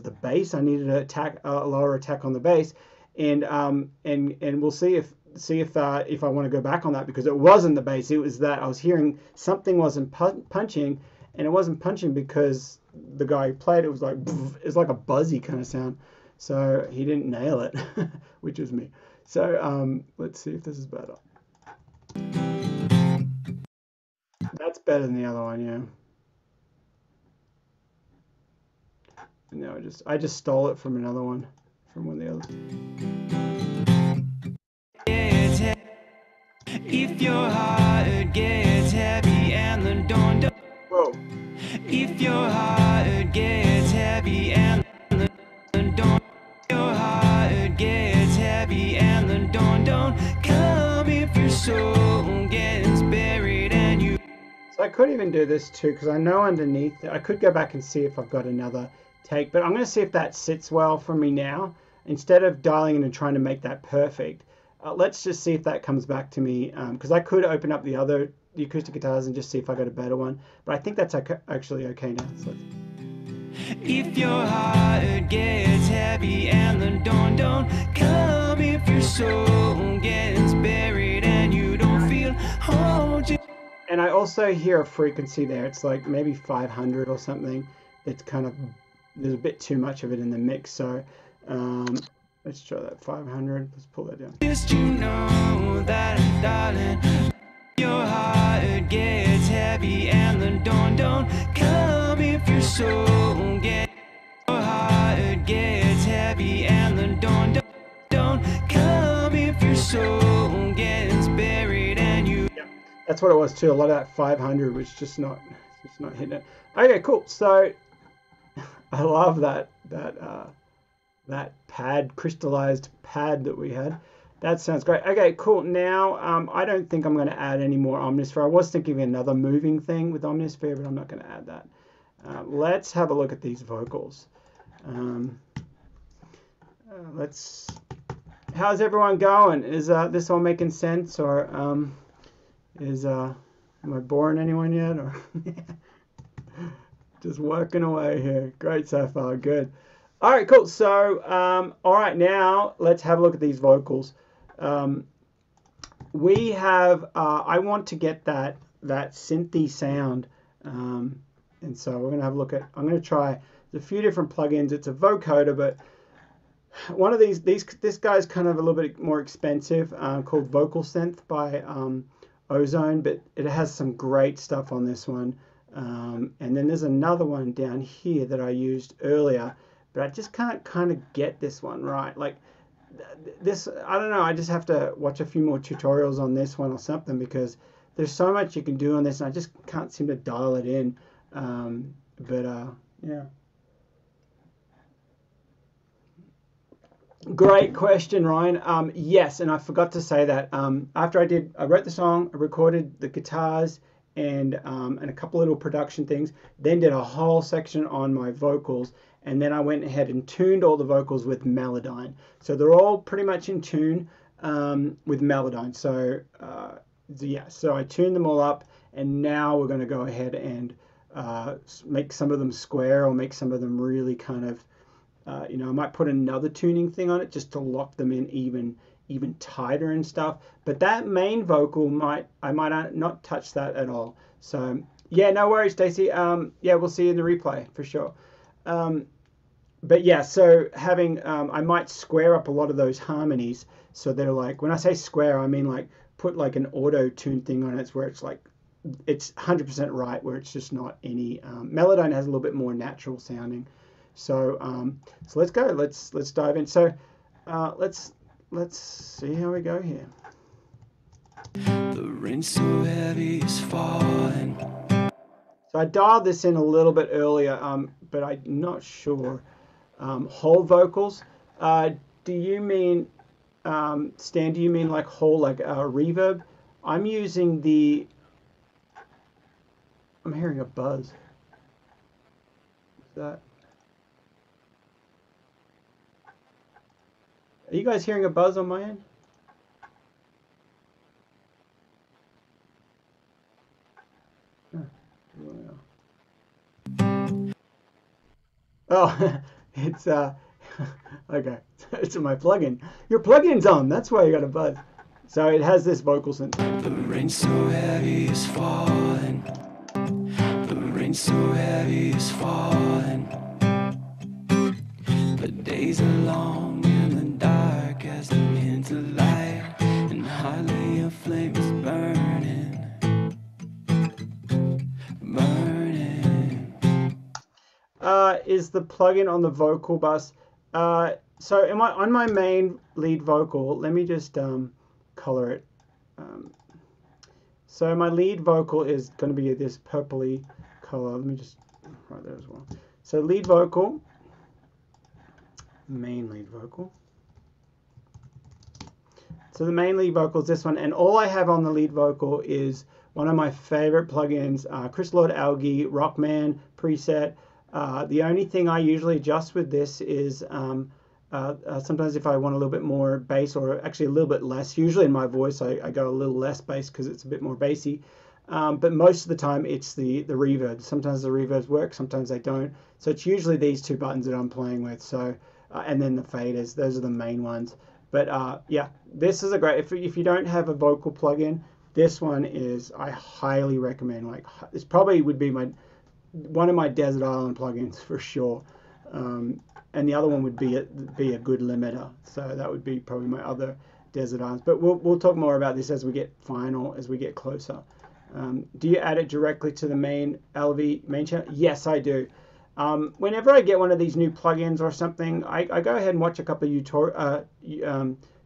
Speaker 1: the bass? I needed a lower attack on the bass, and we'll see if I want to go back on that because it wasn't the bass. It was that I was hearing something wasn't punching, and it wasn't punching because the guy who played it was like it's like a buzzy kind of sound. So he didn't nail it, which was me. So let's see if this is better. That's better than the other one, yeah. No, I just stole it from another one, from one of the others.
Speaker 2: If your heart gets heavy and the dawn.
Speaker 1: Whoa.
Speaker 2: If your heart gets heavy and the dawn. Your heart gets heavy and the dawn don't come if your soul gets buried and you.
Speaker 1: So I could even do this too because I know underneath I could go back and see if I've got another take, but I'm going to see if that sits well for me now instead of dialing in and trying to make that perfect. Let's just see if that comes back to me because I could open up the acoustic guitars and just see if I got a better one, but I think that's actually okay now. So
Speaker 2: if your heart gets heavy and the dawn don't come, if your soul gets buried and you don't feel hold you.
Speaker 1: And I also hear a frequency there. It's like maybe 500 or something. It's kind of there's a bit too much of it in the mix. So let's try that 500. Let's pull that down.
Speaker 2: Just you know that, darling, your heart gets heavy and the dawn don't come if your soul gets. Your heart gets heavy and the dawn don't come if your soul gets buried and you.
Speaker 1: Yeah, that's what it was too. A lot of that 500 was just not hitting it. Okay, cool. So I love that pad, crystallized pad that we had. That sounds great. Okay, cool. Now, I don't think I'm going to add any more Omnisphere. I was thinking of another moving thing with Omnisphere, but I'm not going to add that. Let's have a look at these vocals. How's everyone going? Is this all making sense, or am I boring anyone yet? Or just working away here. Great so far. Good. All right, cool. So, all right, now let's have a look at these vocals. We have, I want to get that synthy sound, and so we're going to have a look at, I'm going to try, there's a few different plugins. It's a vocoder, but one of this guy's kind of a little bit more expensive, called Vocal Synth by Ozone, but it has some great stuff on this one. And then there's another one down here that I used earlier, but I just can't kind of get this one right. Like this, I don't know, I just have to watch a few more tutorials on this one or something because there's so much you can do on this and I just can't seem to dial it in. Yeah. Great question, Ryan. Yes, and I forgot to say that after I wrote the song, I recorded the guitars and a couple little production things, then did a whole section on my vocals, and then I went ahead and tuned all the vocals with Melodyne. So they're all pretty much in tune with Melodyne. So yeah, so I tuned them all up, and now we're going to go ahead and make some of them square or make some of them really kind of I might put another tuning thing on it just to lock them in even tighter and stuff. But that main vocal I might not touch that at all. So Yeah, no worries, Stacey. Yeah, we'll see you in the replay for sure. Um, but yeah, so having I might square up a lot of those harmonies so they're like, when I say square, I mean like put like an auto tune thing on it where it's like it's 100% right, where it's just not any Melodyne has a little bit more natural sounding. So let's go. Let's dive in. So let's see how we go here.
Speaker 2: The rain so heavy is falling.
Speaker 1: So I dialed this in a little bit earlier, but I'm not sure. Whole vocals. Do you mean, Stan, do you mean like whole, like reverb? I'm using the, I'm hearing a buzz. Is that, are you guys hearing a buzz on my end? Oh, it's okay. It's my plugin. Your plugin's on. That's why you got a buzz. So it has this vocal synth.
Speaker 2: The rain so heavy is falling. The rain so heavy is falling. The days are long and the dark as the hint of light, and hardly a flame is burning, burning.
Speaker 1: Is the plugin on the vocal bus? So am I on my main lead vocal? Let me just color it. So my lead vocal is going to be this purpley color. Let me just write that as well. So lead vocal, main lead vocal. So the main lead vocal is this one, and all I have on the lead vocal is one of my favorite plugins, Chris Lord Algae Rockman preset. The only thing I usually adjust with this is sometimes if I want a little bit more bass, or actually a little bit less. Usually in my voice I go a little less bass because it's a bit more bassy. But most of the time it's the reverb. Sometimes the reverbs work, sometimes they don't. So it's usually these two buttons that I'm playing with. So and then the faders, those are the main ones. But yeah, this is a great, if you don't have a vocal plugin, this one is, I highly recommend. Like, this probably would be one of my Desert Island plugins for sure. And the other one would be a good limiter. So that would be probably my other Desert Islands. But we'll talk more about this as we get closer. Do you add it directly to the main LV main channel? Yes, I do. Whenever I get one of these new plugins or something, I go ahead and watch a couple of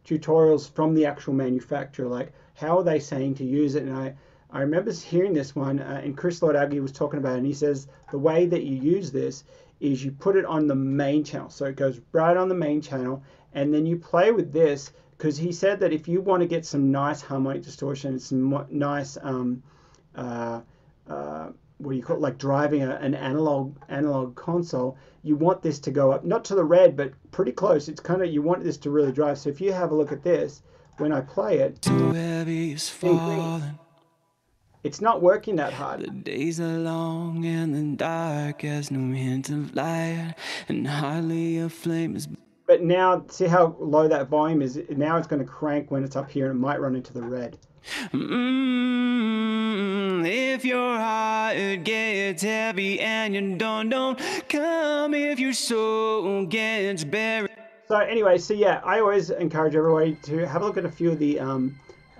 Speaker 1: tutorials from the actual manufacturer, like how are they saying to use it. And I remember hearing this one, and Chris Lord Algae was talking about it, and he says the way that you use this is you put it on the main channel. So it goes right on the main channel, and then you play with this, because he said that if you want to get some nice harmonic distortion, some nice what do you call it, like driving an analog console, you want this to go up, not to the red, but pretty close. It's kind of, you want this to really drive. So if you have a look at this, when I play it,
Speaker 2: So heavy is falling.
Speaker 1: it's not working that hard.
Speaker 2: The days are long and the dark has no hint of light, and hardly a flame is.
Speaker 1: But now, see how low that volume is? Now it's going to crank when it's up here, and it might run into the red.
Speaker 2: If your heart gets heavy and you don't come, if your soul gets buried.
Speaker 1: So anyway, so yeah, I always encourage everybody to have a look at a few of the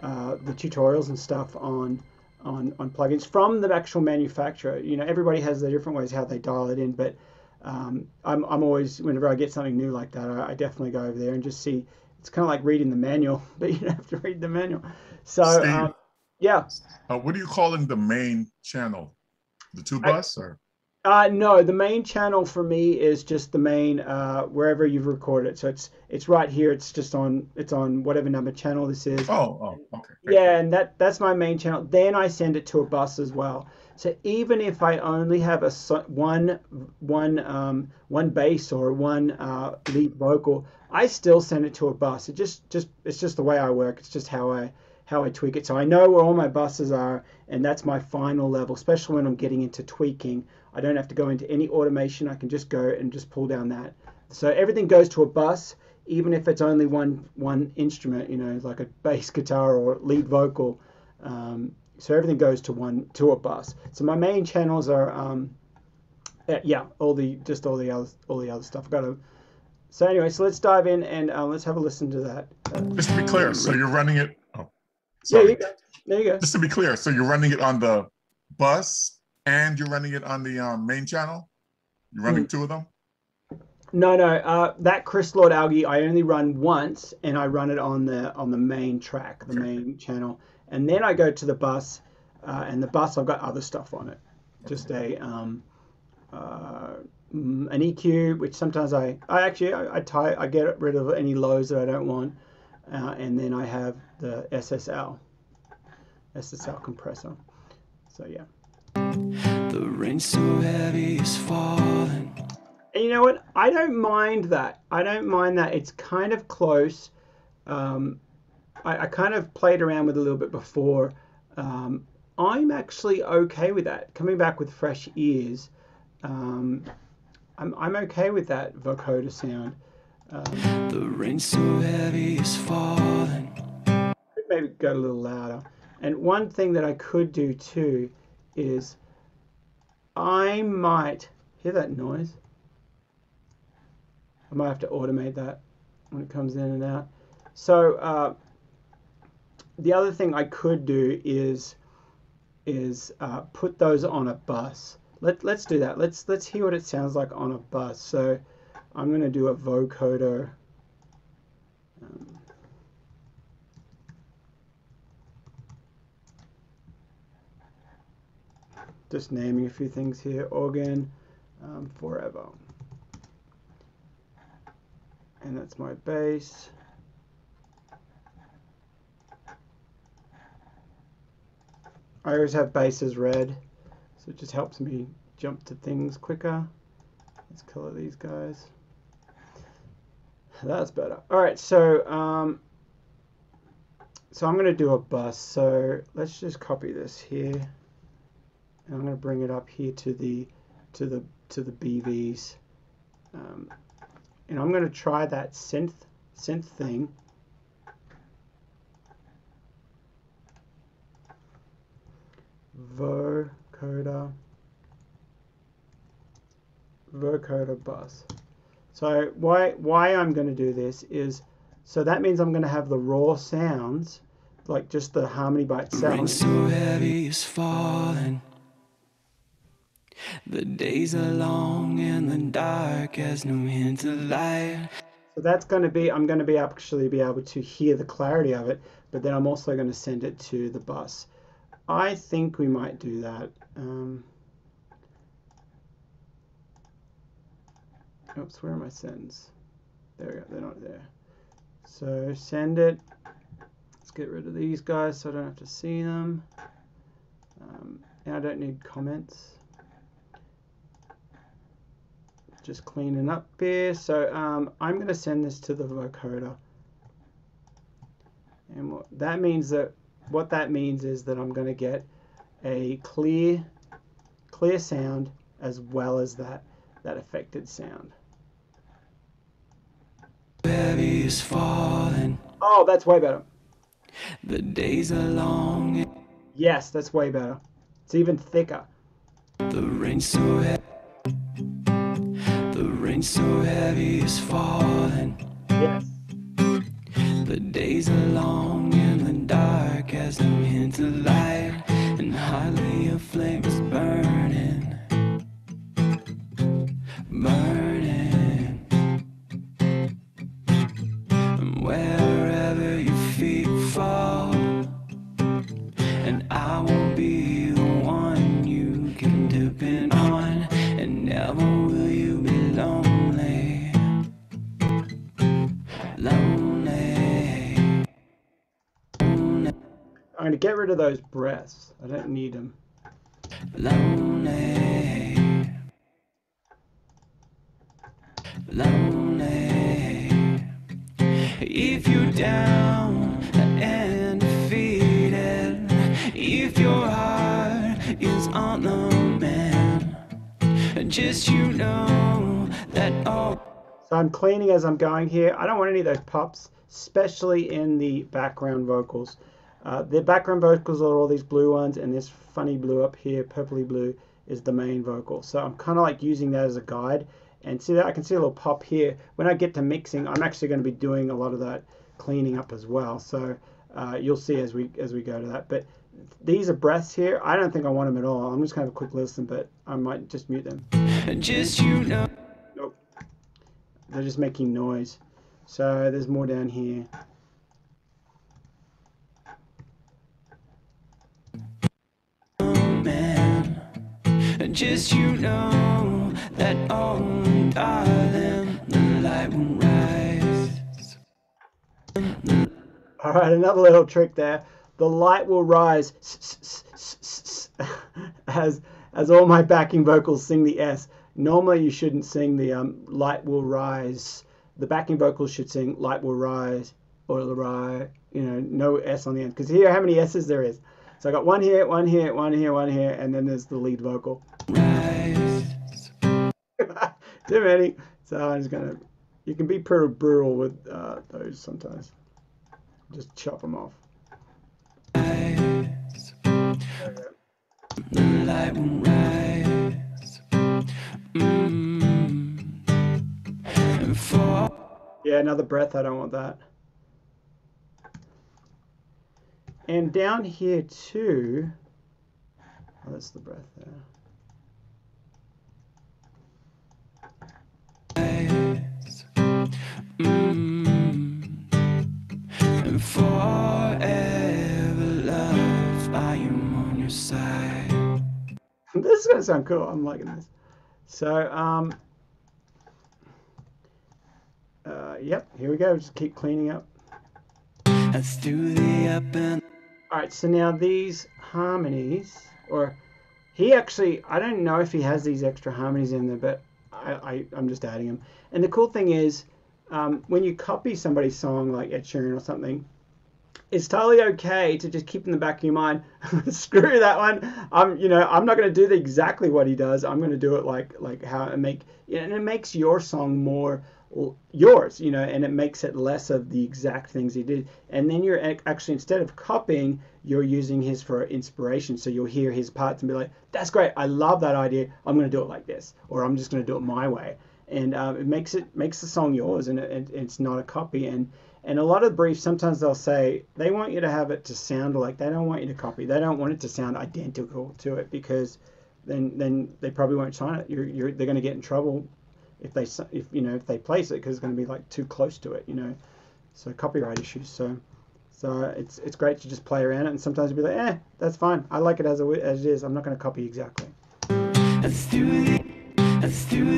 Speaker 1: tutorials and stuff on plugins from the actual manufacturer. You know, everybody has their different ways how they dial it in, but I'm always, whenever I get something new like that, I definitely go over there and just see. It's kind of like reading the manual, but you don't have to read the manual. So
Speaker 3: Steve,
Speaker 1: yeah.
Speaker 3: what are you calling the main channel? The two bus or?
Speaker 1: No, the main channel for me is just the main wherever you've recorded. So it's right here. It's on whatever number channel this is.
Speaker 3: Oh, okay.
Speaker 1: Yeah, and that's my main channel. Then I send it to a bus as well. So even if I only have one bass or one lead vocal, I still send it to a bus. It's just the way I work. It's just how I tweak it. So I know where all my buses are, and that's my final level, especially when I'm getting into tweaking. I don't have to go into any automation. I can just go and just pull down that. So everything goes to a bus, even if it's only one instrument, you know, like a bass guitar or lead vocal. so everything goes to a bus. So my main channels are yeah, all the other stuff. I've got to. So anyway, so let's dive in and let's have a listen to that.
Speaker 3: Just to be clear, so you're running it. Oh,
Speaker 1: Yeah,
Speaker 3: sorry.
Speaker 1: you go. There you go.
Speaker 3: Just to be clear, so you're running it on the bus and you're running it on the main channel. You're running two of them.
Speaker 1: No. That Chris Lord algae I only run once, and I run it on the main track, the main channel, and then I go to the bus, and the bus I've got other stuff on it, just an EQ, which sometimes I get rid of any lows that I don't want, and then I have the SSL compressor. So yeah.
Speaker 2: The rain so heavy is falling.
Speaker 1: And you know what? I don't mind that. It's kind of close. I kind of played around with it a little bit before. I'm actually okay with that. Coming back with fresh ears, I'm okay with that vocoder sound.
Speaker 2: The rain so heavy is falling.
Speaker 1: Could maybe go a little louder. And one thing that I could do too is I might hear that noise. I might have to automate that when it comes in and out. So the other thing I could do is put those on a bus. Let's do that. Let's hear what it sounds like on a bus. So I'm going to do a vocoder. Just naming a few things here. Organ forever. And that's my bass. I always have basses red, so it just helps me jump to things quicker. Let's color these guys. That's better. All right, so I'm going to do a bus. So let's just copy this here, and I'm going to bring it up here to the BVs, and I'm going to try that synth thing. Vocoder bus. So why I'm going to do this is, so that means I'm going to have the raw sounds, like just the harmony by itself.
Speaker 2: Rain so heavy is falling. The days are long and the dark has no hint of light.
Speaker 1: So that's going to be, I'm going to be actually be able to hear the clarity of it, but then I'm also going to send it to the bus. I think we might do that. Oops, where are my sends? There we go, they're not there. So send it. Let's get rid of these guys so I don't have to see them. And I don't need comments. Just cleaning up here. So I'm going to send this to the vocoder. And what that means is that I'm going to get a clear sound as well as that affected sound.
Speaker 2: Heavy is falling.
Speaker 1: Oh, that's way better.
Speaker 2: The days are long.
Speaker 1: Yes, that's way better. It's even thicker.
Speaker 2: The rain so heavy. The rain so heavy is falling.
Speaker 1: Yes.
Speaker 2: The days are long and the dark has no hint of light, and hardly a flame is burning, burning. And wherever your feet fall, and I won't be the one you can depend on, and never will you be lonely, lonely.
Speaker 1: I'm going to get rid of those breaths. I don't need them.
Speaker 2: Lonely, lonely. If you're down and defeated, if your heart is on the mend, just you know that all.
Speaker 1: So I'm cleaning as I'm going here. I don't want any of those pops, especially in the background vocals. The background vocals are all these blue ones, and this funny blue up here, purpley blue, is the main vocal. So I'm kind of like using that as a guide. And see that I can see a little pop here. When I get to mixing, I'm actually going to be doing a lot of that cleaning up as well. So you'll see as we go to that. But these are breaths here. I don't think I want them at all. I'm just going to have a quick listen, but I might just mute them.
Speaker 2: Just you know.
Speaker 1: Nope. They're just making noise. So there's more down here.
Speaker 2: Just you know that, oh darling, the light will rise.
Speaker 1: All right, another little trick there. The light will rise as all my backing vocals sing the S. Normally you shouldn't sing the light will rise. The backing vocals should sing light will rise or the rise, you know, no S on the end. Because here, how many S's there is? So I got one here, one here, one here, one here, and then there's the lead vocal. Too many. So I'm just gonna. You can be pretty brutal with those sometimes. Just chop them off. Yeah, another breath. I don't want that. And down here too. Oh, that's the breath there.
Speaker 2: And forever, love, I am on your side.
Speaker 1: This is gonna sound cool. I'm liking this. So, yep. Here we go. Just keep cleaning up.
Speaker 2: Let's do the up and.
Speaker 1: All right. So now these harmonies, or he actually, I don't know if he has these extra harmonies in there, but I'm just adding them. And the cool thing is, when you copy somebody's song like Ed Sheeran or something, it's totally okay to just keep in the back of your mind, screw that one. I'm not going to do exactly what he does. I'm going to do it like how it and it makes your song more yours, and it makes it less of the exact things he did. And then you're actually, instead of copying, you're using his for inspiration. So you'll hear his parts and be like, that's great. I love that idea. I'm going to do it like this, or I'm just going to do it my way. And it makes the song yours, and it's not a copy. And a lot of briefs, sometimes they'll say they want you to have it to sound like, they don't want you to copy. They don't want it to sound identical to it, because then they probably won't sign it. They're going to get in trouble if they place it, because it's going to be like too close to it, So copyright issues. So it's great to just play around it, and sometimes be like, that's fine. I like it as it is. I'm not going to copy exactly.
Speaker 2: Let's do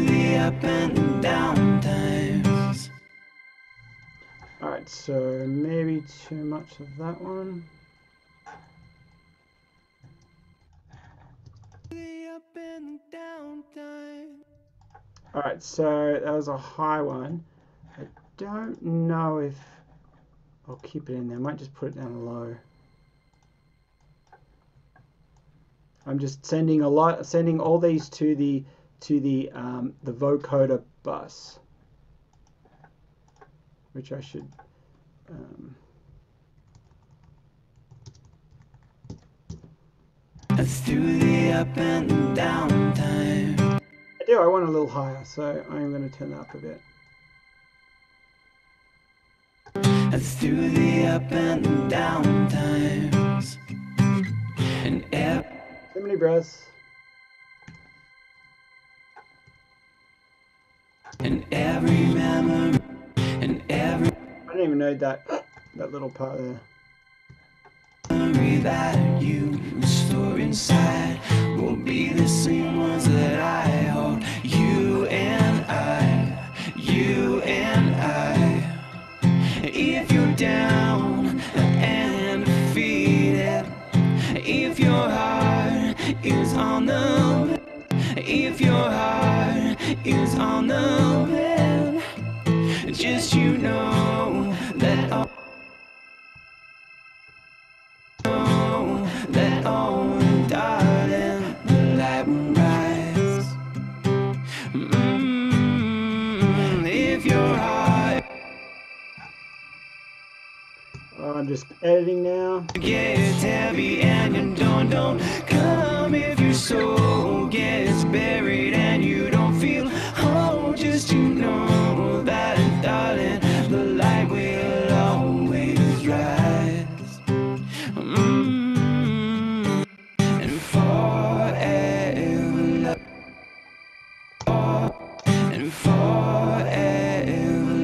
Speaker 2: the up and down times.
Speaker 1: All right, so maybe too much of that one.
Speaker 2: The up and down time.
Speaker 1: All right, so that was a high one. I don't know if I'll keep it in there. I might just put it down low. I'm just sending all these to the vocoder bus, which I should.
Speaker 2: Let's do the up and down time.
Speaker 1: I want a little higher, so I'm going to turn that up a bit.
Speaker 2: Let's do the up and down times. And
Speaker 1: Too many breaths.
Speaker 2: And every memory, and every.
Speaker 1: I didn't even know that little part there.
Speaker 2: Memory that you store inside will be the same ones that I hold. You and I, you and I. If you're down and defeated, if your heart is on the, if your heart is on the bed, just know that all.
Speaker 1: I'm just editing now.
Speaker 2: Gets heavy and you don't come if your soul gets buried and you don't feel whole. Just you know that, darling, the light will always rise. And forever love, and forever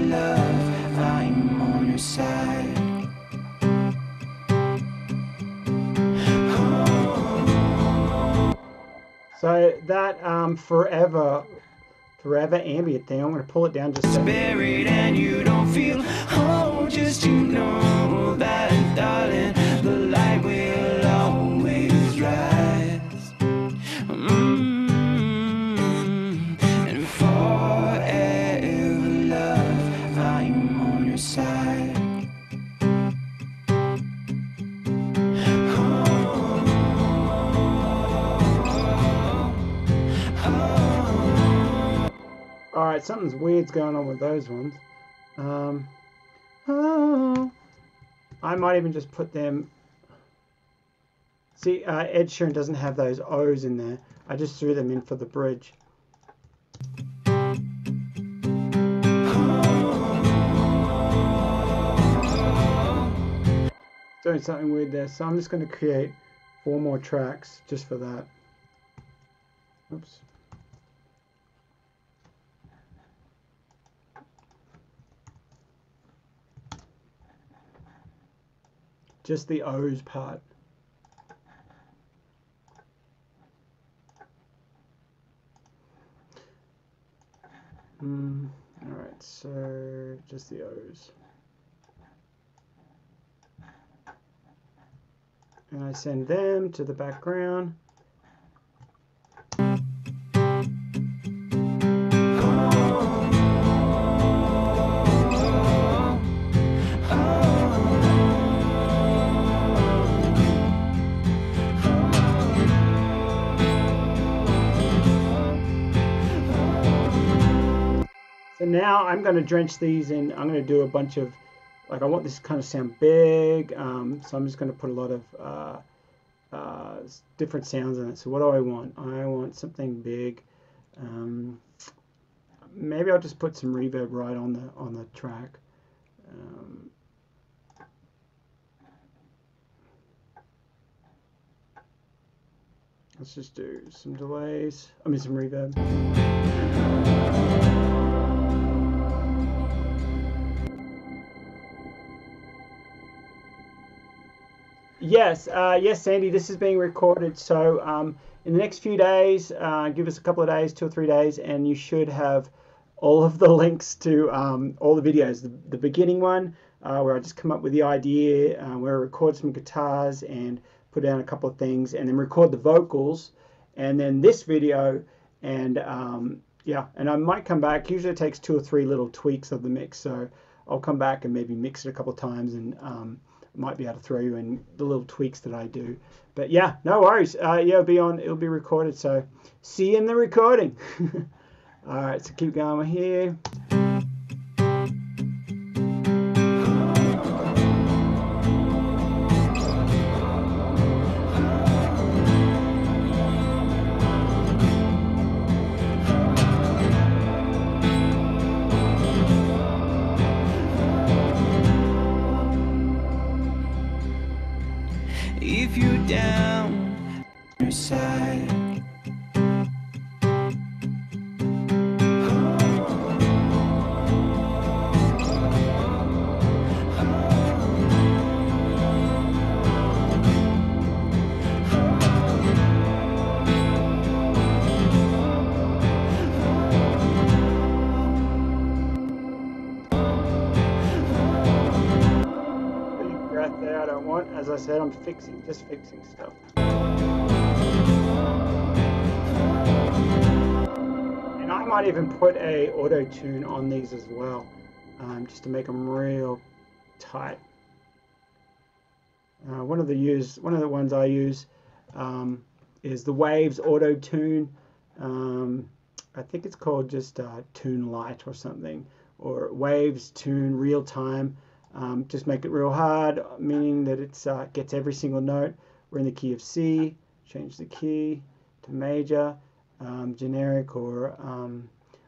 Speaker 2: love, I'm on your side.
Speaker 1: So that forever ambient thing, I'm going to pull it down just a second.
Speaker 2: Buried and you don't feel whole, just you know that, darling, the light will always rise. And forever love, I'm on your side.
Speaker 1: Alright, something's weird's going on with those ones. I might even just put them. See, Ed Sheeran doesn't have those O's in there. I just threw them in for the bridge. Doing something weird there, so I'm just going to create 4 more tracks just for that. Oops. Just the O's part. Alright, so just the O's. And I send them to the background. So now I'm going to drench these in. I'm going to do a bunch of, like, I want this to kind of sound big, so I'm just going to put a lot of different sounds in it. So what do I want? I want something big. Maybe I'll just put some reverb right on the track. Let's just do some delays. I mean some reverb. Yes, yes, Sandy, this is being recorded. So in the next few days, give us a couple of days, 2 or 3 days, and you should have all of the links to all the videos. The beginning one, where I just come up with the idea, where I record some guitars and put down a couple of things, and then record the vocals, and then this video, and yeah, and I might come back. Usually it takes 2 or 3 little tweaks of the mix, so I'll come back and maybe mix it a couple of times, and might be able to throw you in the little tweaks that I do. But yeah, no worries. Yeah, it'll be recorded. So see you in the recording. All right, so keep going here.
Speaker 2: If you're down your side,
Speaker 1: Big breath there. I don't want. As I said, I'm just fixing stuff. And I might even put a auto tune on these as well, just to make them real tight. One of the ones I use is the Waves auto tune. I think it's called just Tune Light or something, or Waves Tune Real Time. Just make it real hard, meaning that it gets every single note. We're in the key of C. Change the key to major, generic, or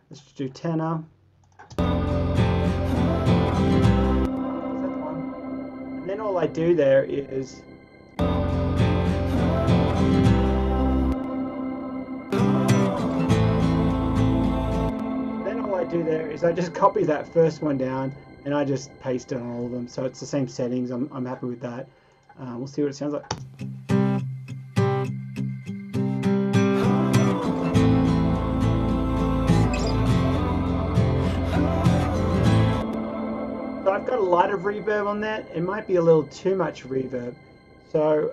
Speaker 1: let's just do tenor. Is that the one? And then all I do there is I just copy that first one down and I just paste it on all of them. So it's the same settings. I'm happy with that. We'll see what it sounds like. So I've got a lot of reverb on that. It might be a little too much reverb. So,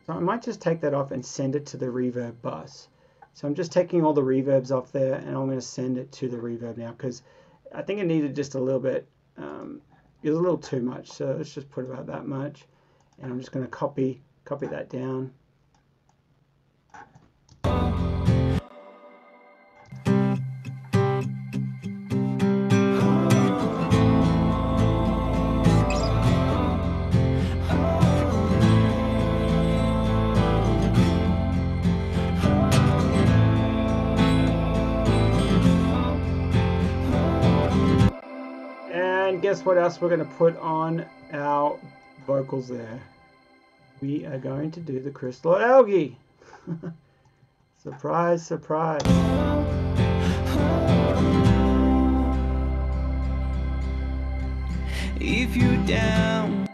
Speaker 1: so I might just take that off and send it to the reverb bus. So I'm just taking all the reverbs off there and I'm going to send it to the reverb now because I think it needed just a little bit, it was a little too much. So let's just put about that much. And I'm just going to copy that down. And guess what else we're going to put on our vocals there? We are going to do the crystal algae. Surprise, surprise.
Speaker 2: If you're down.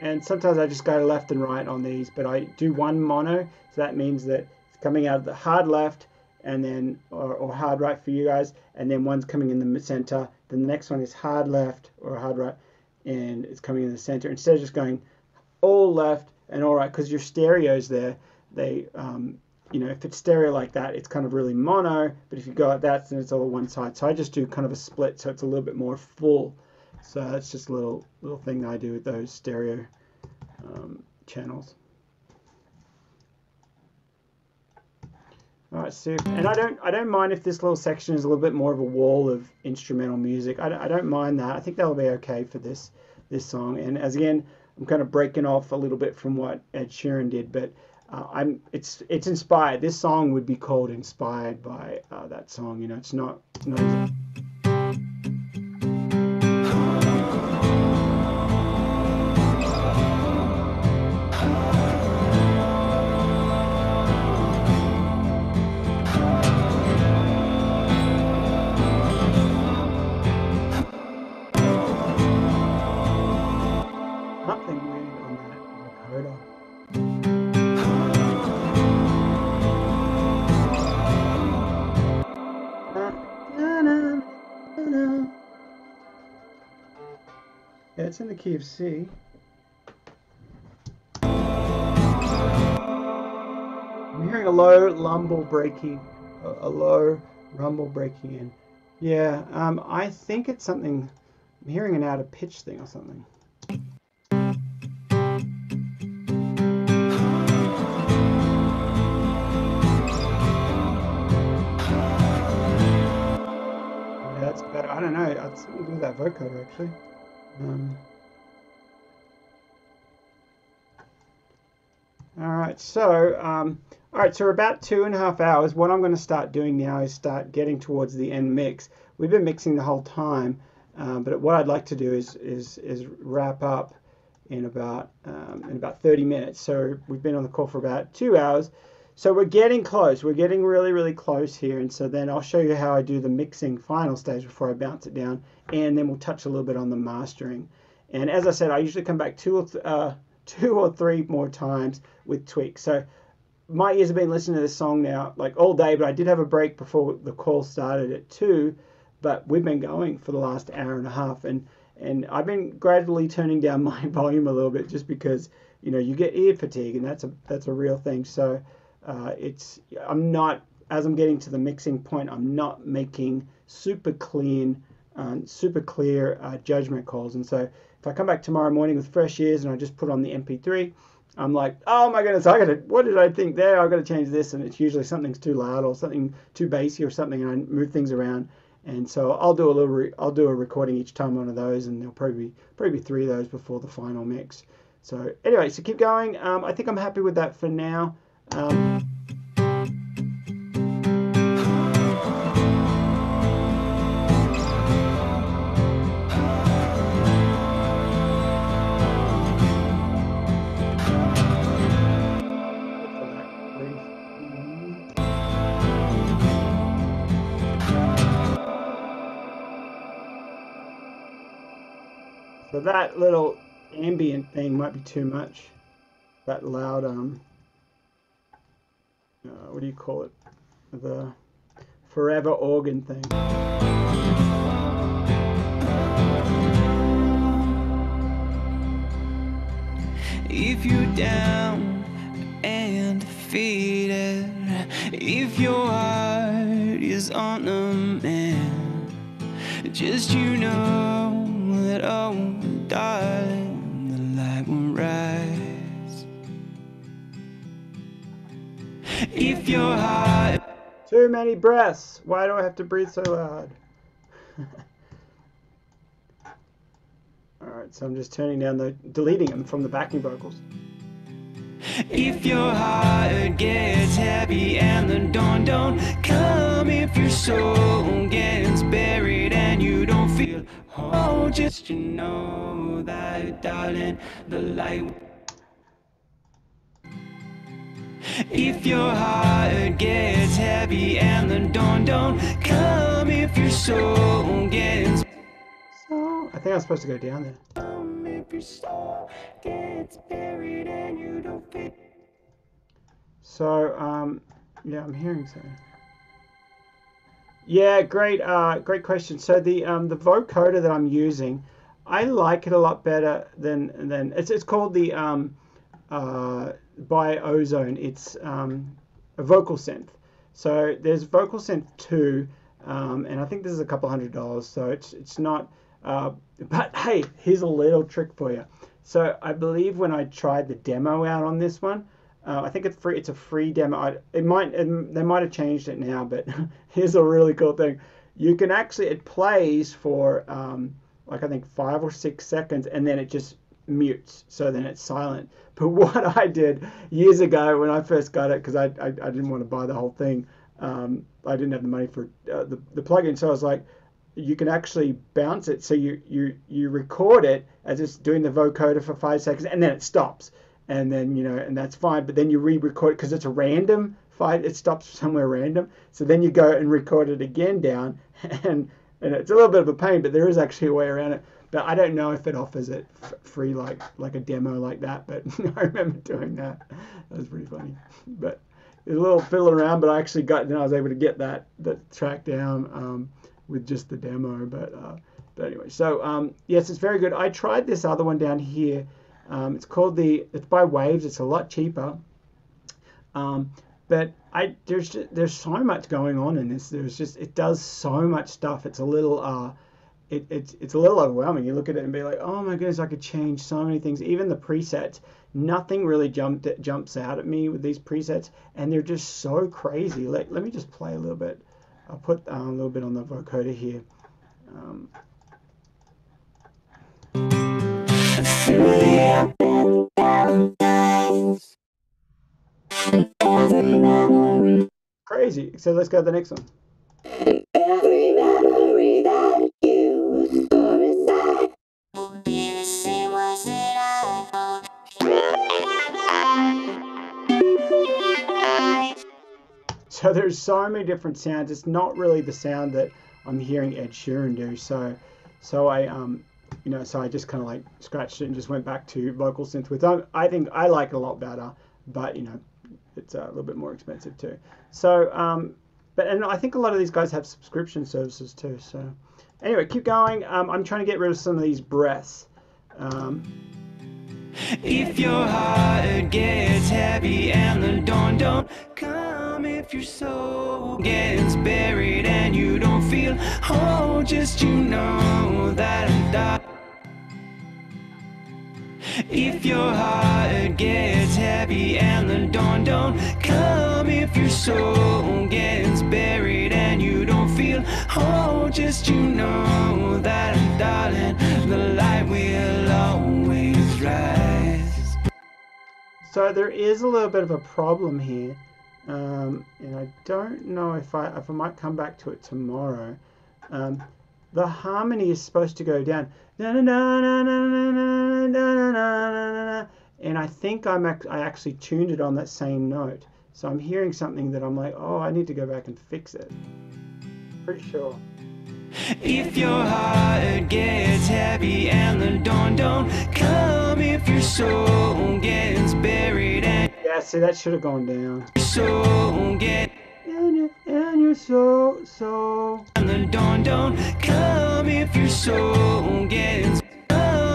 Speaker 1: And sometimes I just go left and right on these, but I do one mono, so that means that it's coming out of the hard left and then or hard right for you guys, and then one's coming in the center, then the next one is hard left or hard right and it's coming in the center instead of just going all left and all right, because your stereos there, they you know, if it's stereo like that, it's kind of really mono, but if you go like that, then it's all on one side. So I just do kind of a split, so it's a little bit more full. So that's just a little thing that I do with those stereo channels. All right, super. And I don't mind if this little section is a little bit more of a wall of instrumental music. I don't mind that. I think that'll be okay for this song. And as again, I'm kind of breaking off a little bit from what Ed Sheeran did, but it's inspired. This song would be called inspired by that song. You know, it's not. Yeah, it's in the key of C. I'm hearing a low rumble breaking, a low rumble breaking in. Yeah, I think it's something. I'm hearing an out of pitch thing or something. Yeah, that's better. I don't know. I'd do that vocoder actually. All right, so we're about 2.5 hours. What I'm going to start doing now is start getting towards the end mix. We've been mixing the whole time, but what I'd like to do is wrap up in about 30 minutes. So we've been on the call for about 2 hours. So we're getting close. We're getting really, really close here. And so then I'll show you how I do the mixing final stage before I bounce it down. And then we'll touch a little bit on the mastering. And as I said, I usually come back two or three more times with tweaks. So my ears have been listening to this song now like all day, but I did have a break before the call started at 2. But we've been going for the last hour and a half. And I've been gradually turning down my volume a little bit just because, you know, you get ear fatigue, and that's a real thing. So I'm not, as I'm getting to the mixing point, I'm not making super clear judgment calls. And so if I come back tomorrow morning with fresh ears and I just put on the MP3, I'm like, oh my goodness, what did I think there? I've got to change this. And it's usually something's too loud or something too bassy or something, and I move things around. And so I'll do a I'll do a recording each time one of those, and there'll probably be 3 of those before the final mix. So anyway, so keep going. I think I'm happy with that for now. So that little ambient thing might be too much. That loud, what do you call it? The forever organ thing.
Speaker 2: If you're down and defeated, if your heart is on the mend, just you know that, oh darling, the light will rise. If your heart...
Speaker 1: Too many breaths. Why do I have to breathe so loud? Alright, so I'm just turning down deleting them from the backing vocals.
Speaker 2: If your heart gets heavy and the dawn don't come, if your soul gets buried and you don't feel whole, just you know that, darling, the light. If your heart gets heavy and the dawn don't come, if your soul gets...
Speaker 1: So, I think I'm supposed to go down there.
Speaker 2: If your soul gets buried and you don't feel...
Speaker 1: So, yeah, I'm hearing something. Yeah, great question. So the vocoder that I'm using, I like it a lot better than it's called the by Ozone. It's a vocal synth. So there's vocal synth 2, and I think this is a couple $100. So it's not. But hey, here's a little trick for you. So I believe when I tried the demo out on this one, I think it's free. It's a free demo. They might have changed it now, but here's a really cool thing. You can actually, it plays for like I think 5 or 6 seconds, and then it just mutes. So then it's silent. But what I did years ago when I first got it, because I didn't want to buy the whole thing, I didn't have the money for the plugin. So I was like, you can actually bounce it. So you record it as it's doing the vocoder for 5 seconds, and then it stops. And then, and that's fine. But then you re-record it because it's a random fight. It stops somewhere random. So then you go and record it again down. And it's a little bit of a pain, but there is actually a way around it. But I don't know if it offers it free like a demo like that. But I remember doing that. That was pretty funny. But it's a little fiddle around. But I actually then I was able to get that track down with just the demo. But anyway, so yes, it's very good. I tried this other one down here. It's by Waves. It's a lot cheaper, but there's so much going on in this. It does so much stuff. It's a little it's a little overwhelming. You look at it and be like, oh my goodness, I could change so many things. Even the presets, nothing really jumps out at me with these presets, and they're just so crazy. Let me just play a little bit. I'll put a little bit on the vocoder here. Crazy. So let's go to the next one.
Speaker 4: Every memory that you store inside.
Speaker 1: So there's so many different sounds. It's not really the sound that I'm hearing Ed Sheeran do. So I so I just kind of like scratched it and just went back to vocal synth, which I think I like it a lot better, but it's a little bit more expensive too. So and I think a lot of these guys have subscription services too. So anyway, keep going. I'm trying to get rid of some of these breaths.
Speaker 2: If your heart gets heavy and the dawn don't come, if your soul gets buried and you don't feel whole, just you know that. If your heart gets heavy and the dawn don't come, if your soul gets buried and you don't feel Oh, just you know that, darling, the light will always rise.
Speaker 1: So there is a little bit of a problem here, and I don't know if I might come back to it tomorrow. The harmony is supposed to go down, and I think I actually tuned it on that same note. So I'm hearing something that I'm like, oh, I need to go back and fix it. Pretty sure.
Speaker 2: If your heart gets heavy and the dawn don't come, if your soul gets buried and
Speaker 1: Yeah, see, that should have gone down.
Speaker 2: your soul gets
Speaker 1: And your soul.
Speaker 2: and the dawn don't come, if your soul gets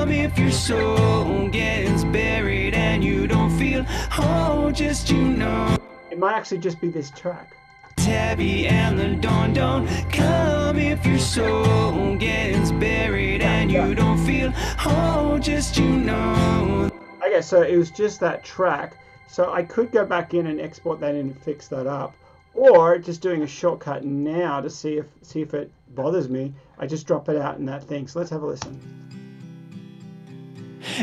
Speaker 2: if your soul gets buried and you don't feel, oh, just you know
Speaker 1: It might actually just be this track.
Speaker 2: it's heavy and the dawn don't come, if your soul gets buried and you don't feel, oh, just you know.
Speaker 1: Okay, so it was just that track. So I could go back in and export that in and fix that up, or just doing a shortcut now to see if it bothers me. I just drop it out in that thing. So let's have a listen.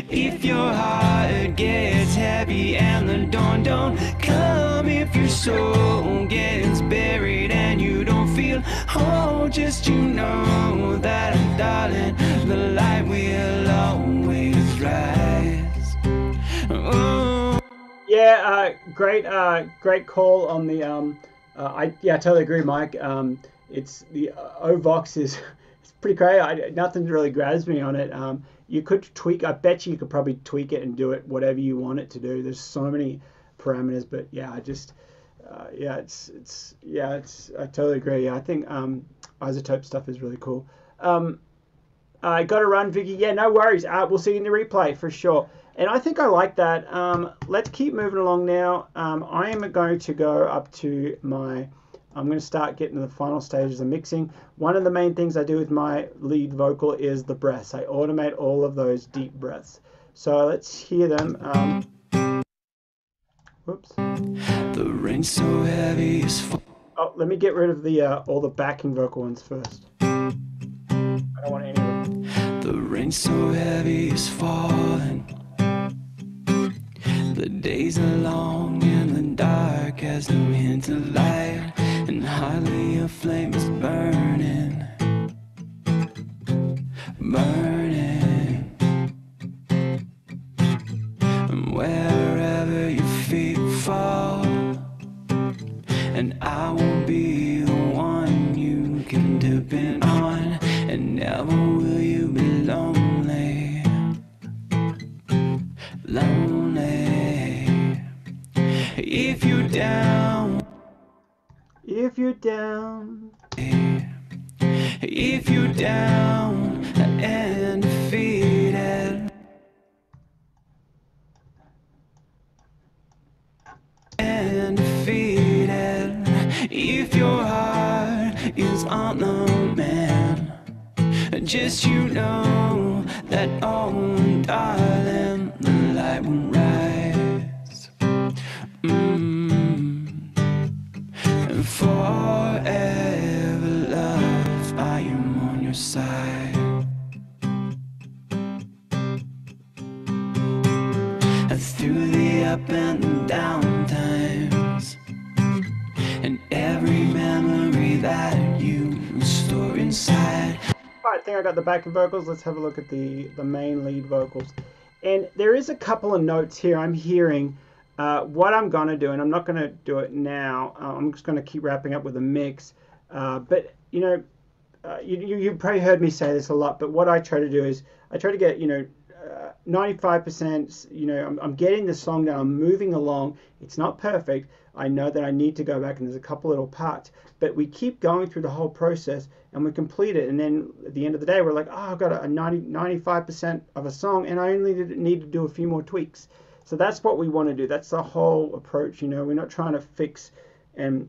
Speaker 2: If your heart gets heavy and the dawn don't come, if your soul gets buried and you don't feel, oh, just you know that, darling, the light will always rise. Oh.
Speaker 1: Yeah, great call on the I totally agree, Mike. It's the Ovox is it's pretty great. Nothing really grabs me on it. You could tweak. I bet you could probably tweak it and do it whatever you want it to do. There's so many parameters, but yeah, I totally agree. Yeah, I think isotope stuff is really cool. I got to run, Vicky. Yeah, no worries. We'll see you in the replay for sure. And I think I like that. Let's keep moving along now. I am going to go up to I'm going to start getting to the final stages of mixing. One of the main things I do with my lead vocal is the breaths. I automate all of those deep breaths. So let's hear them. Whoops.
Speaker 2: The rain's so heavy it's
Speaker 1: Oh, let me get rid of the all the backing vocal ones first. I don't want any of them.
Speaker 2: the rain's so heavy it's falling. The days are long and the dark has no hint of light, and hardly a flame is burning, burning. And wherever your feet fall, and I won't be the one you can depend on, and never will you be lonely, lonely. If you're down,
Speaker 1: If you're down,
Speaker 2: if you're down and defeated, and defeated, if your heart is on the man, just you know that, oh darling, the light will rise. And forever, love, I am on your side. And through the up and the down times, and every memory that you store inside.
Speaker 1: I think I got the backing vocals. Let's have a look at the main lead vocals. And there is a couple of notes here I'm hearing. What I'm going to do, and I'm not going to do it now, I'm just going to keep wrapping up with a mix. But, you know, you probably heard me say this a lot, but what I try to do is I try to get, 95%, I'm getting the song down, I'm moving along. It's not perfect. I know that I need to go back, and there's a couple little parts, but we keep going through the whole process and we complete it. And then at the end of the day, we're like, oh, I've got a 95% of a song, and I only need to do a few more tweaks. So that's what we want to do. That's the whole approach. We're not trying to fix and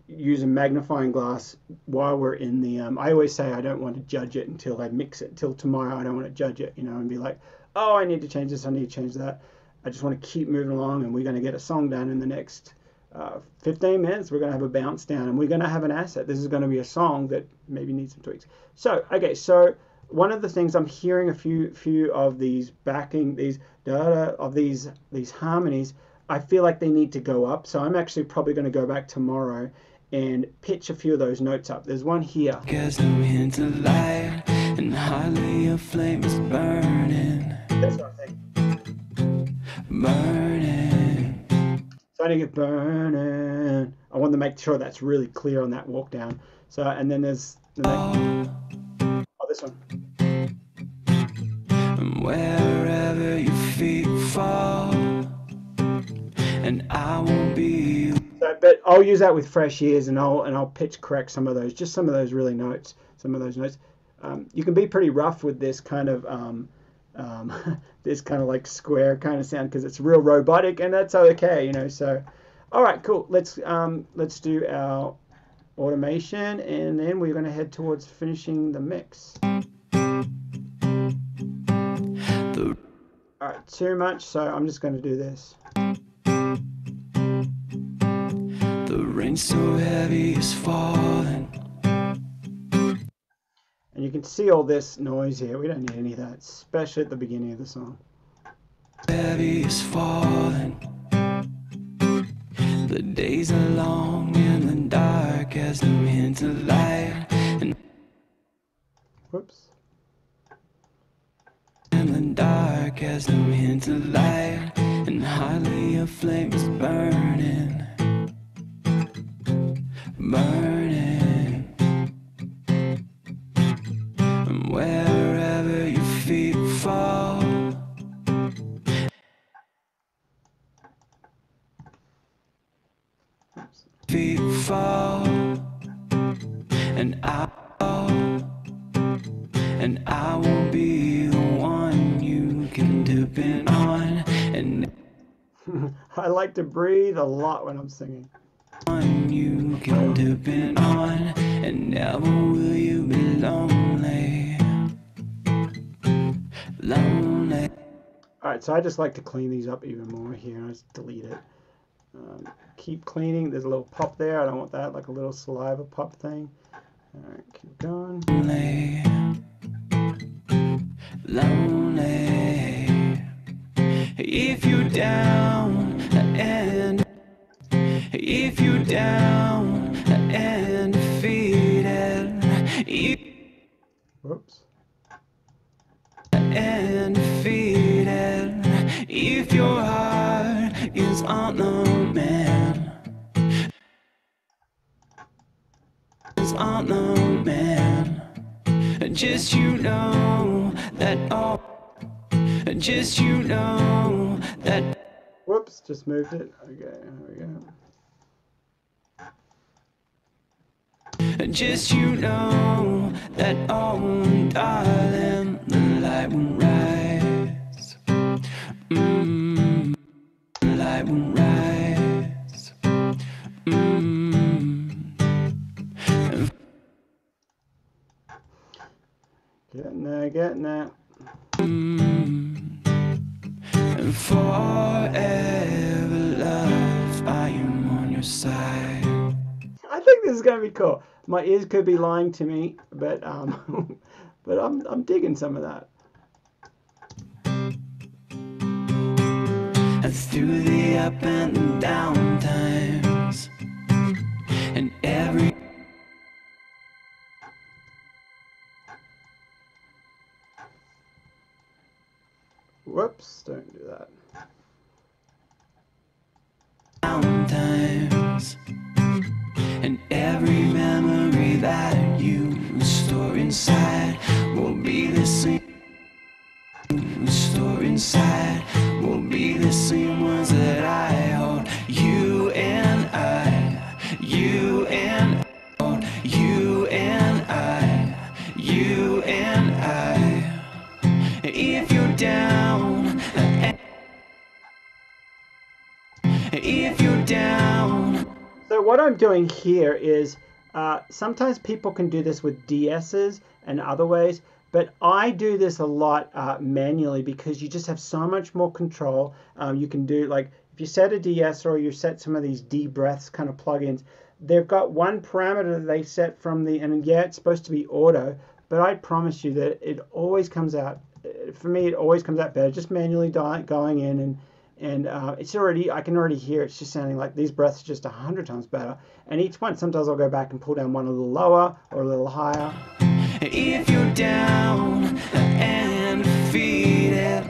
Speaker 1: use a magnifying glass while we're in the. I always say I don't want to judge it until I mix it. Till tomorrow, I don't want to judge it. And be like, oh, I need to change this. I need to change that. I just want to keep moving along, and we're going to get a song done in the next 15 minutes, we're going to have a bounce down, and we're going to have an asset. This is going to be a song that maybe needs some tweaks. So, okay, so one of the things I'm hearing a few of these backing, these these harmonies, I feel like they need to go up. So I'm actually probably going to go back tomorrow and pitch a few of those notes up. There's one here.
Speaker 2: Guess I'm into light, and hardly a flame is burning.
Speaker 1: That's what I think.
Speaker 2: Burning.
Speaker 1: So I need to get burning. I want to make sure that's really clear on that walk down. So, and then there's the next, oh, this one.
Speaker 2: And wherever your feet fall, and I won't be.
Speaker 1: So, but I'll use that with fresh ears, and I'll pitch correct some of those, just some of those really notes, some of those notes. You can be pretty rough with this kind of this kind of like square kind of sound because it's real robotic, and that's okay, you know. So, all right, cool. Let's do our automation, and then we're going to head towards finishing the mix. All right, too much, so I'm just going to do this.
Speaker 2: The rain so heavy is falling.
Speaker 1: And you can see all this noise here. We don't need any of that, especially at the beginning of the song.
Speaker 2: Heavy is falling. The days are long and the dark has them into light. And
Speaker 1: Whoops.
Speaker 2: the dark has them into light. And hardly a flame is burning. Burning. And wherever your feet fall. Feet fall, and I won't be the one you can depend on, and
Speaker 1: I like to breathe a lot when I'm singing.
Speaker 2: one you can depend on, and never will you be lonely, lonely.
Speaker 1: All right, so I just like to clean these up even more here. I just delete it. Keep cleaning. There's a little pop there. I don't want that, like a little saliva pop thing. All right, keep going.
Speaker 2: Lonely, lonely. If you're down and if you're down and defeated,
Speaker 1: Whoops.
Speaker 2: and defeated, if your heart is on the man, is on the man, just you know that all, just you know that.
Speaker 1: Whoops, just moved it. Okay, there we go.
Speaker 2: Just you know that, oh darling, the light will rise. The light will rise.
Speaker 1: Getting there.
Speaker 2: And forever, love, I am on your side.
Speaker 1: I think this is gonna be cool. My ears could be lying to me, but but I'm digging some of that.
Speaker 2: Through the up and down times, and every
Speaker 1: Whoops, don't do that.
Speaker 2: down times, and every memory that you store inside will be the same. Store inside will be the same ones that I hold. You and I, you and I, you and I, you and I. If you're down, if you're down.
Speaker 1: So what I'm doing here is sometimes people can do this with DSs and other ways, but I do this a lot manually because you just have so much more control. You can do, like, if you set a de-esser or you set some of these de-breaths kind of plugins, they've got one parameter that they set from the, and yeah, it's supposed to be auto, but I promise you that it always comes out, for me, it always comes out better, just manually going in, and it's already, I can already hear it's just sounding like these breaths are just 100 times better. And each one, sometimes I'll go back and pull down one a little lower or a little higher.
Speaker 2: If you're down and defeated,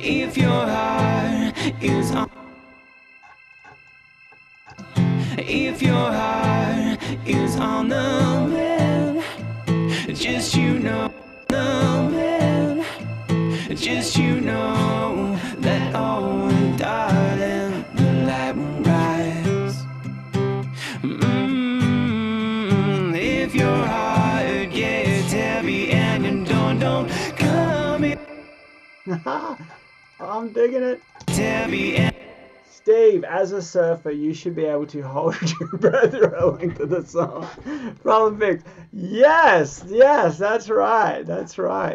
Speaker 2: if your heart is on, if your heart is on the mend, just you know, just you know that, oh darling, the light will rise. If your heart gets heavy and you don't come in,
Speaker 1: I'm digging it.
Speaker 2: heavy and
Speaker 1: Steve, as a surfer, you should be able to hold your breath through a length of the song. Problem fixed. Yes, that's right.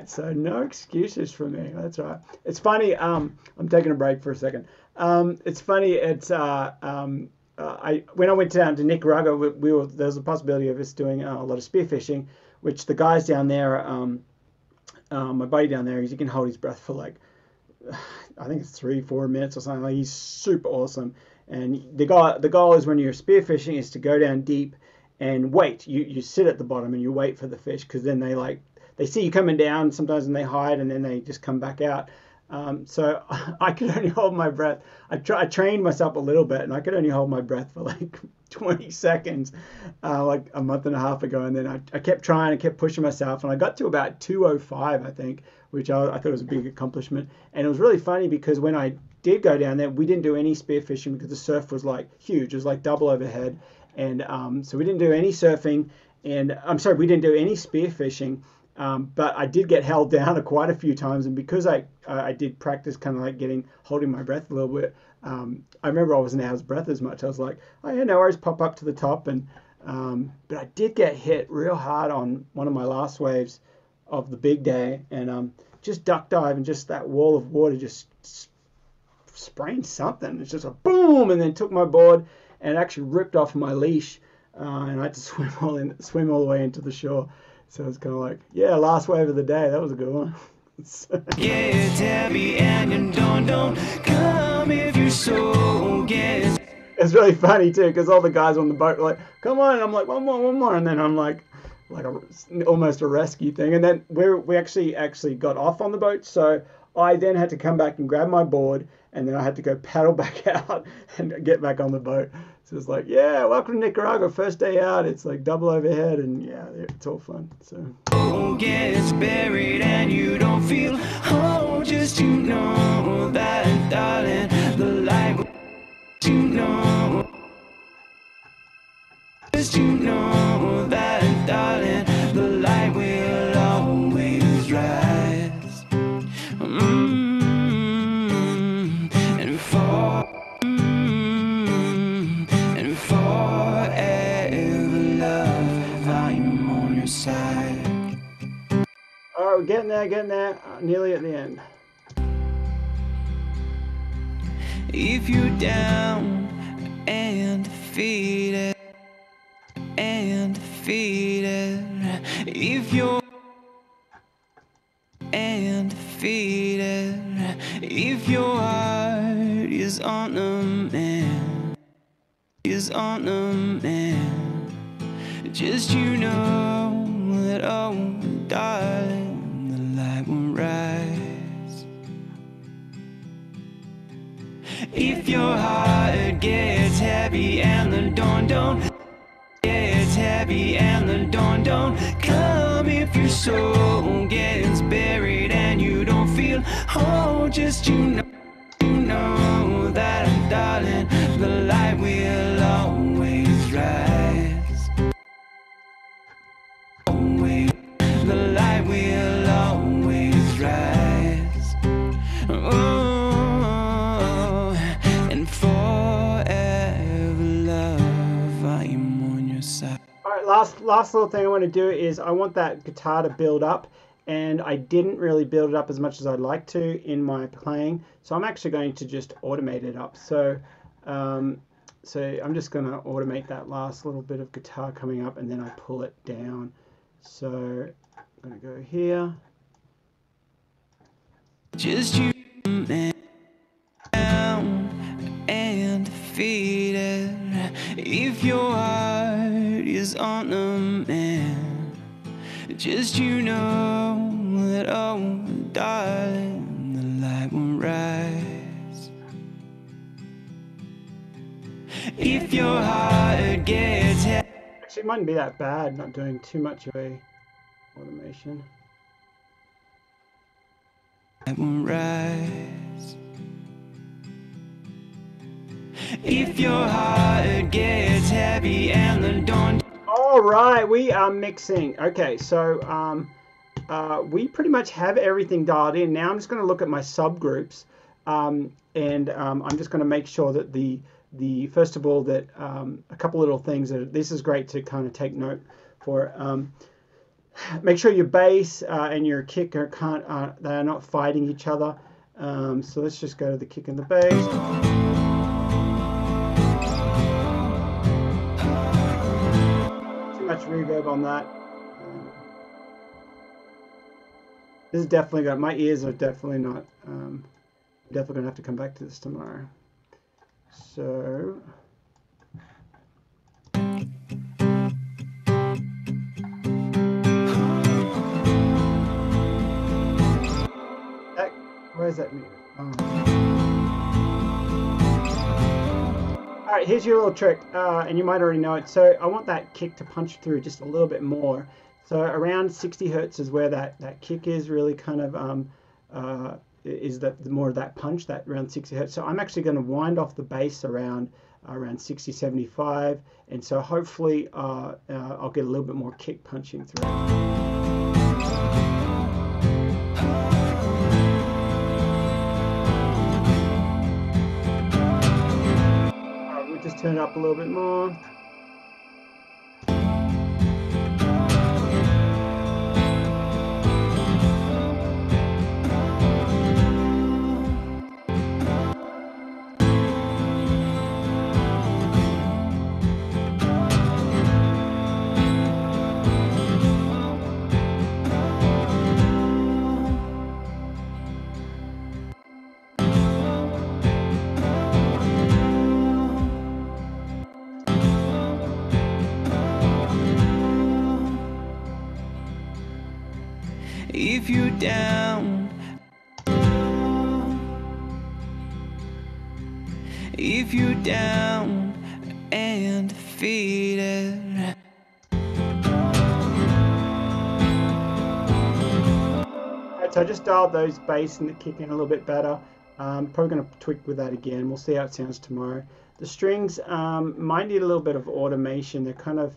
Speaker 1: So no excuses for me. That's right. It's funny. I'm taking a break for a second. It's funny. It's when I went down to Nicaragua, there was a possibility of us doing a lot of spearfishing, which the guys down there, my buddy down there, he can hold his breath for like, I think it's 3-4 minutes or something. Like, he's super awesome. And the goal is when you're spearfishing is to go down deep and wait. You sit at the bottom and you wait for the fish, because then they see you coming down sometimes and they hide and then they just come back out. So I could only hold my breath. I trained myself a little bit, and I could only hold my breath for like 20 seconds, like a month and a half ago. And then I kept trying, I kept pushing myself, and I got to about 2:05, I think, which I thought was a big accomplishment. And it was really funny because when I did go down there, we didn't do any spearfishing because the surf was like huge. It was like double overhead. And so we didn't do any surfing, and I'm sorry, we didn't do any spearfishing. But I did get held down quite a few times, and because I did practice kind of like holding my breath a little bit, I remember I wasn't out of breath as much. I was like, oh yeah, no worries, pop up to the top. And but I did get hit real hard on one of my last waves of the big day, and just duck dive, and just that wall of water just sprained something. It's just a boom, and then took my board and actually ripped off my leash, and I had to swim all the way into the shore. So it's kind of like, yeah, last wave of the day. That was a good one.
Speaker 2: gets heavy and you don't come if your soul gets.
Speaker 1: It's really funny too, because all the guys on the boat were like, come on, and I'm like, one more, and then I'm like almost a rescue thing. And then we actually got off on the boat, so I then had to come back and grab my board, and then I had to go paddle back out and get back on the boat. So it's like, yeah, welcome to Nicaragua, first day out. It's like double overhead, and yeah, it's all fun. So
Speaker 2: Gets buried and you don't feel, oh, just you know that, darling, the light will, you know, just you know that, darling, the light will always rise. And forever, love, I'm on your side.
Speaker 1: all right, we're getting there, nearly at the end.
Speaker 2: If you're down and defeated, if you're and defeated, if your heart is on the mend, just you know that, oh darling, the light will rise. If your heart gets heavy and the dawn don't gets heavy and the dawn don't come, if your soul gets buried and you don't feel, oh, just you know that, darling, the light will always rise. Always, the light will always rise. Oh, and forever, love, I am on your side.
Speaker 1: All right, last little thing I want to do is I want that guitar to build up, and I didn't really build it up as much as I'd like to in my playing. So I'm actually going to just automate it up. So so I'm just going to automate that last little bit of guitar coming up, and then I pull it down. So I'm going to go here.
Speaker 2: Just you down and defeated. If your heart is on the man, just you know that, oh darling, the light will rise. If your heart gets heavy,
Speaker 1: Actually, it mightn't be that bad, not doing too much of a automation.
Speaker 2: light will rise. If your heart gets heavy and the dawn.
Speaker 1: All right, we are mixing. Okay, so we pretty much have everything dialed in. Now I'm just going to look at my subgroups, and I'm just going to make sure that the first of all that a couple little things that this is great to kind of take note for. Make sure your bass and your kick they are not fighting each other. So let's just go to the kick and the bass. Much reverb on that. This is definitely got, my ears are definitely not, definitely gonna have to come back to this tomorrow. So that, where's that music? Oh. Alright, here's your little trick, and you might already know it. So I want that kick to punch through just a little bit more. So around 60 hertz is where that kick is really kind of, is that more of that punch, that around 60 hertz. So I'm actually going to wind off the bass around 60, 75. And so hopefully I'll get a little bit more kick punching through. Just turn it up a little bit more.
Speaker 2: If you're down, if you're down and defeated.
Speaker 1: Alright, so I just dialed those bass and the kick in a little bit better. Probably going to tweak with that again. We'll see how it sounds tomorrow. The strings might need a little bit of automation. They're kind of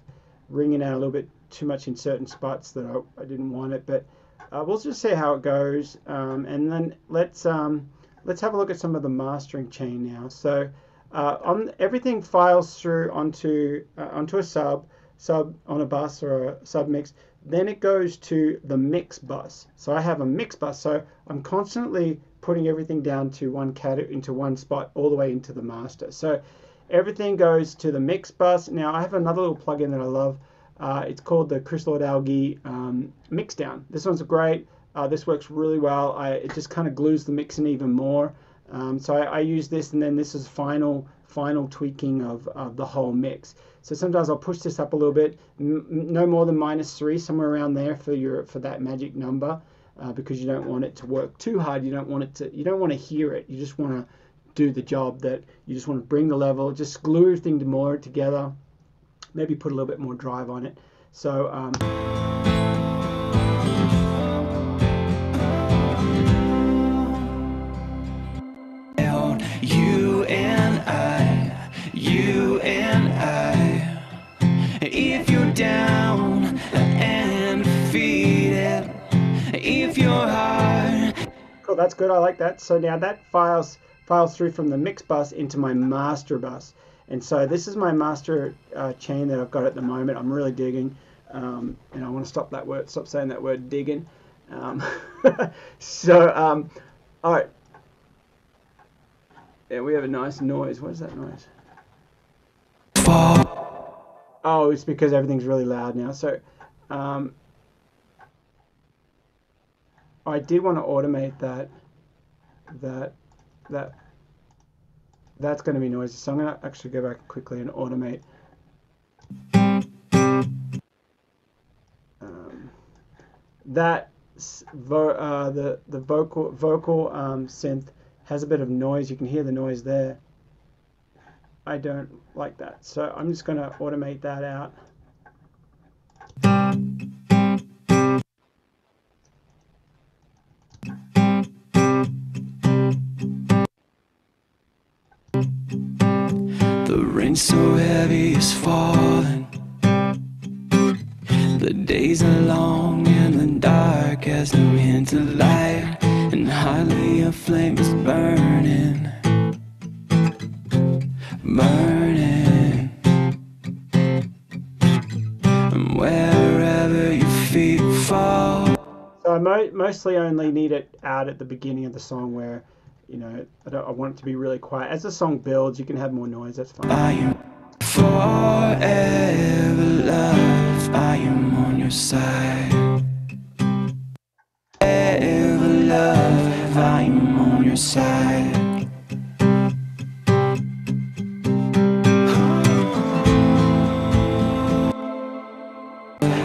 Speaker 1: ringing out a little bit too much in certain spots that I didn't want it, but we'll just see how it goes, and then let's have a look at some of the mastering chain now. So everything files through onto a sub on a bus or a sub mix. Then it goes to the mix bus. So I have a mix bus. So I'm constantly putting everything down to into one spot all the way into the master. So everything goes to the mix bus. Now I have another little plugin that I love. It's called the Chris Lord Algae Mixdown. This one's great. This works really well. It just kind of glues the mix in even more. So I use this, and then this is final tweaking of the whole mix. So sometimes I'll push this up a little bit, no more than -3, somewhere around there for that magic number, because you don't want it to work too hard. You don't want to hear it. You just want to do the job. That you just want to bring the level, just glue everything more together. Maybe put a little bit more drive on it. So
Speaker 2: you and I, if you're down and defeated, if your heart.
Speaker 1: Cool, that's good. I like that. So now that files through from the mix bus into my master bus. And so this is my master chain that I've got at the moment. I'm really digging, and I want to stop saying that word digging. Um, so, all right. Yeah, we have a nice noise. What is that noise? Oh, it's because everything's really loud now. So, I did want to automate that. That that's going to be noisy. So I'm going to actually go back quickly and automate. That the vocal synth has a bit of noise. You can hear the noise there. I don't like that, so I'm just going to automate that out.
Speaker 2: The rain's so heavy it's falling. The days are long and the dark has no hint of light, and hardly a flame is burning, burning. And wherever your feet fall.
Speaker 1: So I mostly only need it out at the beginning of the song where, you know, I want it to be really quiet. As the song builds, you can have more noise. That's fine.
Speaker 2: I am forever love. I am on your side. Forever love. I am on your side.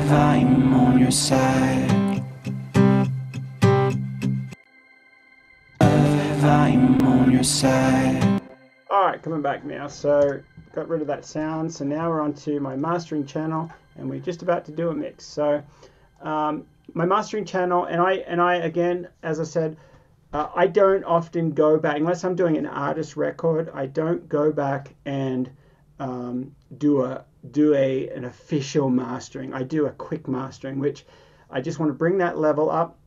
Speaker 2: I am on your side. I'm on your side.
Speaker 1: All right, coming back now. So got rid of that sound. So now we're on to my mastering channel, and we're just about to do a mix. So my mastering channel, and I again, as I said, I don't often go back unless I'm doing an artist record. I don't go back and do an official mastering. I do a quick mastering, which I just want to bring that level up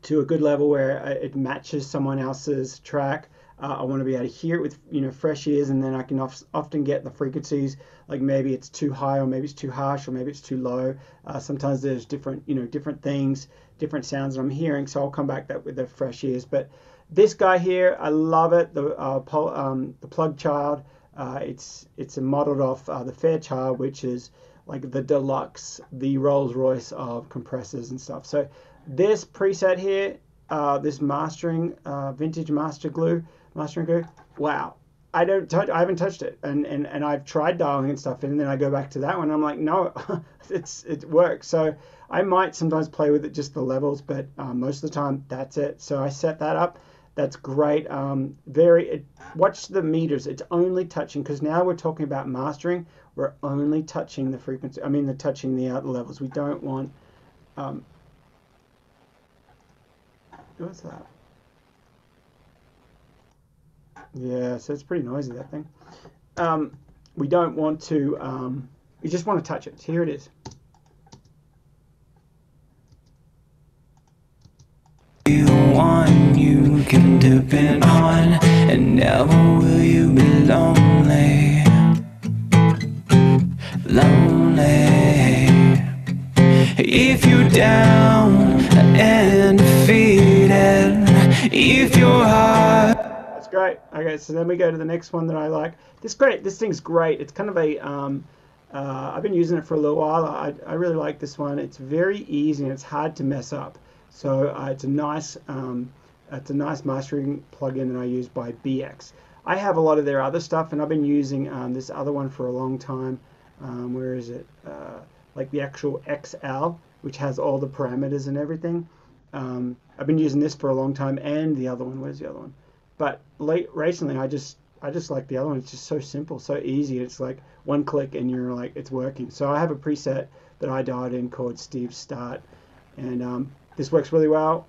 Speaker 1: to a good level where it matches someone else's track. I want to be able to hear it with, you know, fresh ears, and then I can often get the frequencies, like maybe it's too high, or maybe it's too harsh, or maybe it's too low. Sometimes there's different, you know, different things, different sounds that I'm hearing, so I'll come back that with the fresh ears. But this guy here, I love it. The Plug Child. It's modeled off the Fairchild, which is like the deluxe, the Rolls Royce of compressors and stuff. So this preset here, this mastering, vintage mastering glue, wow, I haven't touched it, and I've tried dialing and stuff, and then I go back to that one, and I'm like, no, it works. So I might sometimes play with it, just the levels, but most of the time that's it. So I set that up. That's great. Watch the meters. It's only touching, because now we're talking about mastering. We're only touching the frequency. I mean, touching the levels. We don't want. What's that? Yeah, so it's pretty noisy, that thing. We don't want to. You just want to touch it. Here it is.
Speaker 2: You one you can depend on, and never will you be lonely, lonely. If you're down and defeated, if your heart.
Speaker 1: That's great. Okay, so then we go to the next one that I like. This thing's great. It's kind of a. I've been using it for a little while. I really like this one. It's very easy and it's hard to mess up. So it's a nice mastering plugin that I use by BX. I have a lot of their other stuff, and I've been using this other one for a long time. Where is it? Like the actual XL, which has all the parameters and everything. I've been using this for a long time, and the other one. Where's the other one? But recently, I just like the other one. It's just so simple, so easy. It's like one click, and you're like, it's working. So I have a preset that I dialed in called Steve's Start, and this works really well.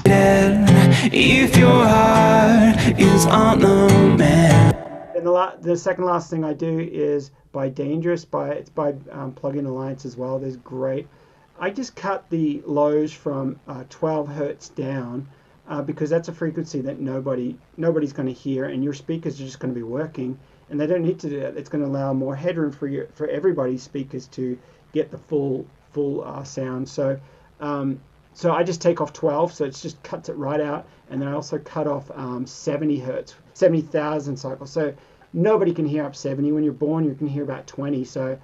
Speaker 2: If your heart is on the man.
Speaker 1: And the second last thing I do is by Dangerous. It's by Plugin Alliance as well. There's great. I just cut the lows from 12 hertz down because that's a frequency that nobody's going to hear, and your speakers are just going to be working, and they don't need to do that. It's going to allow more headroom for everybody's speakers to get the full sound. So so I just take off 12, so it just cuts it right out. And then I also cut off 70 hertz, 70,000 cycles. So nobody can hear up 70. When you're born, you can hear about 20. So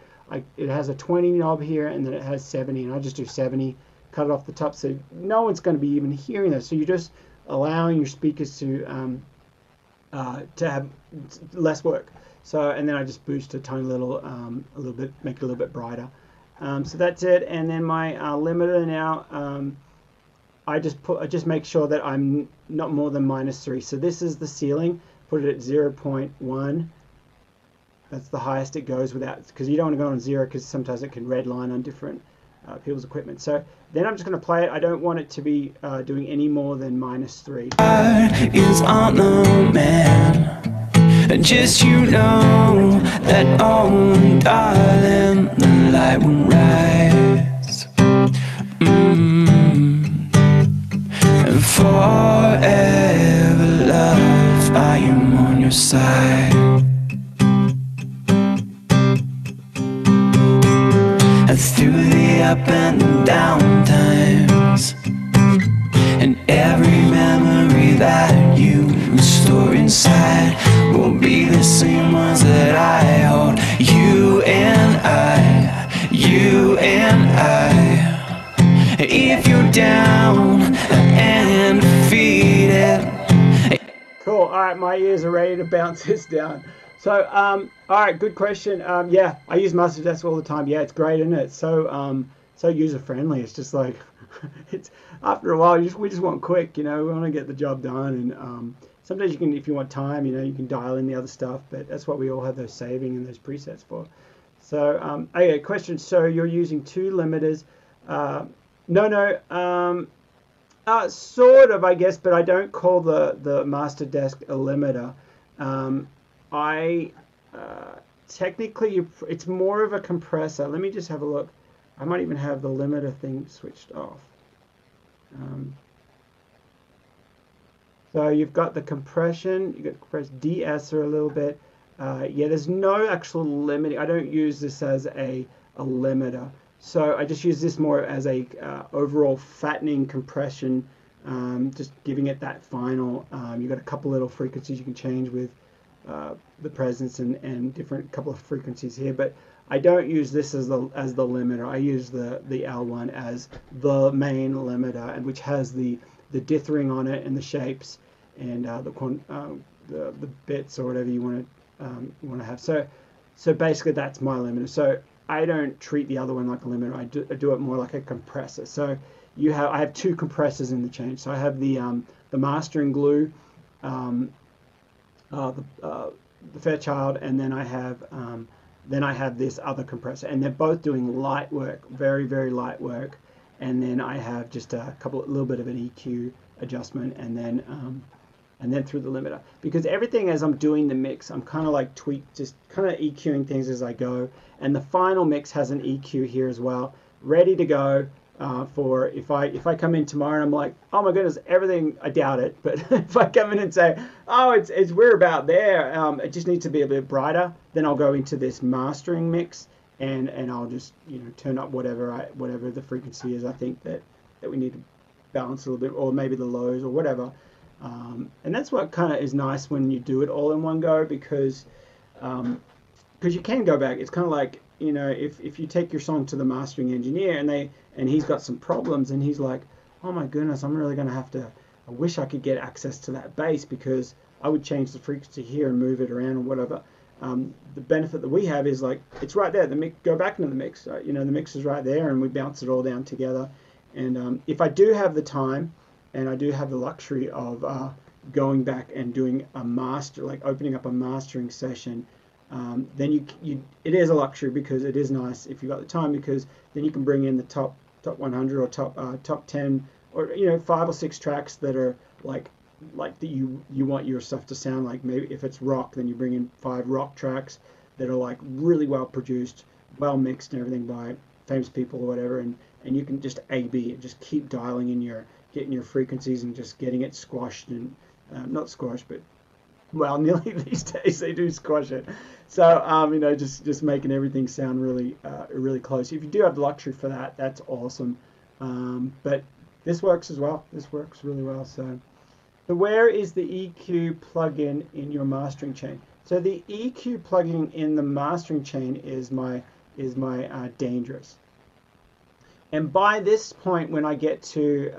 Speaker 1: it has a 20 knob here, and then it has 70, and I just do 70, cut it off the top, so no one's going to be even hearing this. So you're just allowing your speakers to have less work. So, and then I just boost a tiny little, a little bit, make it a little bit brighter. So that's it. And then my limiter now, I just make sure that I'm not more than -3. So this is the ceiling. Put it at 0.1. That's the highest it goes without, because you don't want to go on 0, because sometimes it can redline on different people's equipment. So then I'm just going to play it. I don't want it to be doing any more than -3.
Speaker 2: Is on the man. Just you know that, oh darling, the light will rise. And forever, love, I am on your side. Through the up and down times, and every memory that you store inside will be the same ones that I hold. You and I, you and I. If you're down and defeated.
Speaker 1: Cool. All right, my ears are ready to bounce this down. So, all right, good question. Yeah, I use Master Desk all the time. Yeah, it's great, isn't it? So, so user friendly. It's just like, it's after a while, we just want quick, we want to get the job done. And sometimes you can, if you want time, you can dial in the other stuff. But that's what we all have those saving and those presets for. So, okay, question. So you're using 2 limiters? No. Sort of, I guess, but I don't call the Master Desk a limiter. Technically, it's more of a compressor. Let me just have a look. I might even have the limiter thing switched off. So you've got the compression. You got compressed de-esser a little bit. Yeah, there's no actual limiting. I don't use this as a limiter. So I just use this more as a overall fattening compression, just giving it that final. You've got a couple little frequencies you can change with the presence and different couple of frequencies here, but I don't use this as the limiter. I use the L1 as the main limiter, and which has the dithering on it and the shapes and the bits or whatever you want to have. So basically that's my limiter. So I don't treat the other one like a limiter. I do it more like a compressor. So I have 2 compressors in the change. So I have the mastering glue, the Fairchild, and then I have this other compressor, and they're both doing light work, very, very light work. And then I have just a little bit of an EQ adjustment, and then through the limiter, because everything as I'm doing the mix, I'm kind of like just kind of EQing things as I go. And the final mix has an EQ here as well, ready to go. For if I come in tomorrow and I'm like, oh my goodness, everything, I doubt it, but if I come in and say, oh, it's we're about there, it just needs to be a bit brighter, then I'll go into this mastering mix and I'll just turn up whatever the frequency is I think that we need to balance a little bit, or maybe the lows or whatever. And that's what kind of is nice when you do it all in one go, because you can go back. It's kind of like, if you take your song to the mastering engineer and he's got some problems and he's like, oh my goodness, I'm really going to have to, I wish I could get access to that bass, because I would change the frequency here and move it around or whatever. The benefit that we have is like, it's right there. Go back into the mix. The mix is right there, and we bounce it all down together. And if I do have the time, and I do have the luxury of going back and doing a master, like opening up a mastering session, then it is a luxury, because it is nice if you've got the time, because then you can bring in the top 100 or top 10 or 5 or 6 tracks that are like that you want your stuff to sound like. Maybe if it's rock, then you bring in 5 rock tracks that are like really well produced, well mixed and everything by famous people or whatever, and you can just A/B it, just keep dialing in getting your frequencies and just getting it squashed, and not squashed, but well, nearly these days they do squash it. So just making everything sound really really close. If you do have the luxury for that, that's awesome. But this works as well. This works really well. So where is the EQ plugin in your mastering chain? So the EQ plugin in the mastering chain is my dangerous. And by this point, when I get to